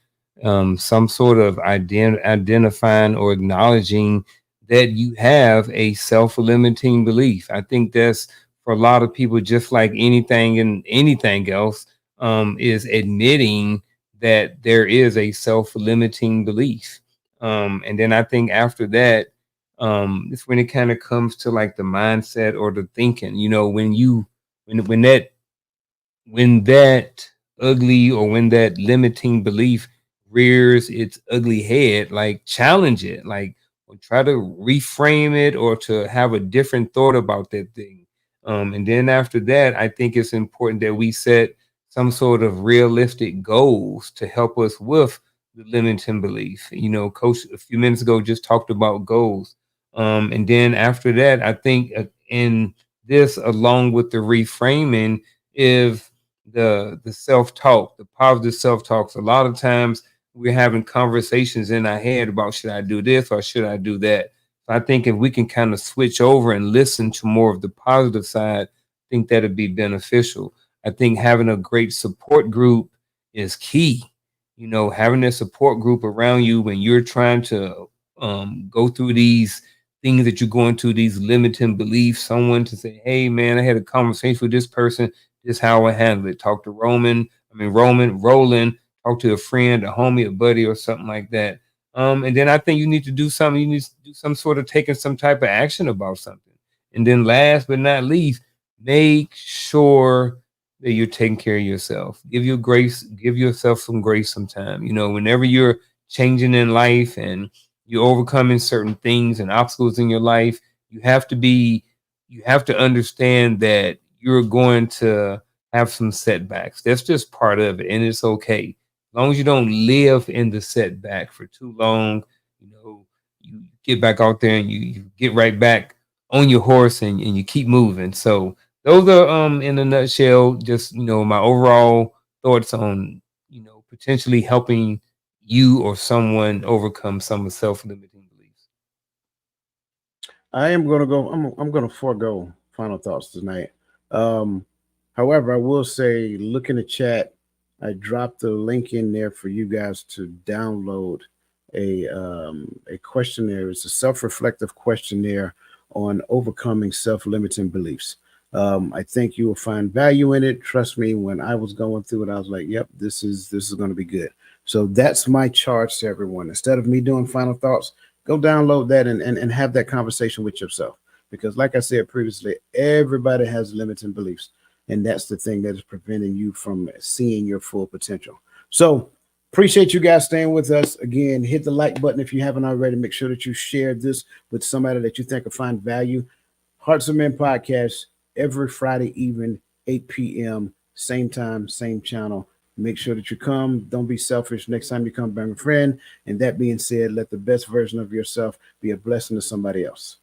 some sort of identifying or acknowledging that you have a self-limiting belief. I think that's for a lot of people, just like anything and anything else, is admitting that there is a self-limiting belief. And then I think after that, it's when it kind of comes to like the mindset or the thinking, when that ugly or when that limiting belief rears its ugly head, like challenge it, like or try to reframe it or to have a different thought about that thing. And then after that, I think it's important that we set some sort of realistic goals to help us with the limiting belief. Coach a few minutes ago just talked about goals. And then after that, I think in this, along with the reframing, if the self-talk, the positive self-talks, a lot of times we're having conversations in our head about should I do this or should I do that. So I think if we can kind of switch over and listen to more of the positive side, I think that'd be beneficial. I think having a great support group is key. Having a support group around you when you're trying to go through these things that you're going to, these limiting beliefs, someone to say, hey man, I had a conversation with this person, this is how I handle it. Talk to Roland, talk to a friend, a homie, a buddy, or something like that. And then I think you need to do something, you need to do some sort of taking some type of action about something. And then last but not least, make sure that you're taking care of yourself. Give yourself some grace sometime. Whenever you're changing in life and you're overcoming certain things and obstacles in your life, you have to understand that you're going to have some setbacks. That's just part of it, and it's okay. As long as you don't live in the setback for too long, you get back out there and you get right back on your horse and you keep moving. So those are in a nutshell, just my overall thoughts on potentially helping you or someone overcome some self-limiting beliefs. I am going to go. I'm going to forego final thoughts tonight. However, I will say, look in the chat. I dropped the link in there for you guys to download a questionnaire. It's a self-reflective questionnaire on overcoming self-limiting beliefs. I think you will find value in it. Trust me, when I was going through it, I was like, yep, this is going to be good. So that's my charge to everyone. Instead of me doing final thoughts, go download that and have that conversation with yourself. Because like I said previously, everybody has limiting beliefs. And that's the thing that is preventing you from seeing your full potential. So appreciate you guys staying with us. Again, hit the like button if you haven't already. Make sure that you share this with somebody that you think will find value. Hearts of Men Podcast, every Friday evening, 8 p.m., same time, same channel. Make sure that you come. Don't be selfish. Next time you come, bring a friend. And that being said, let the best version of yourself be a blessing to somebody else.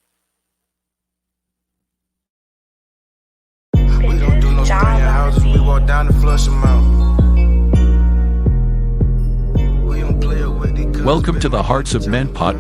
We don't do no spraying houses. We walk down and flush them out. We don't play it with the Welcome to the Hearts of Men podcast.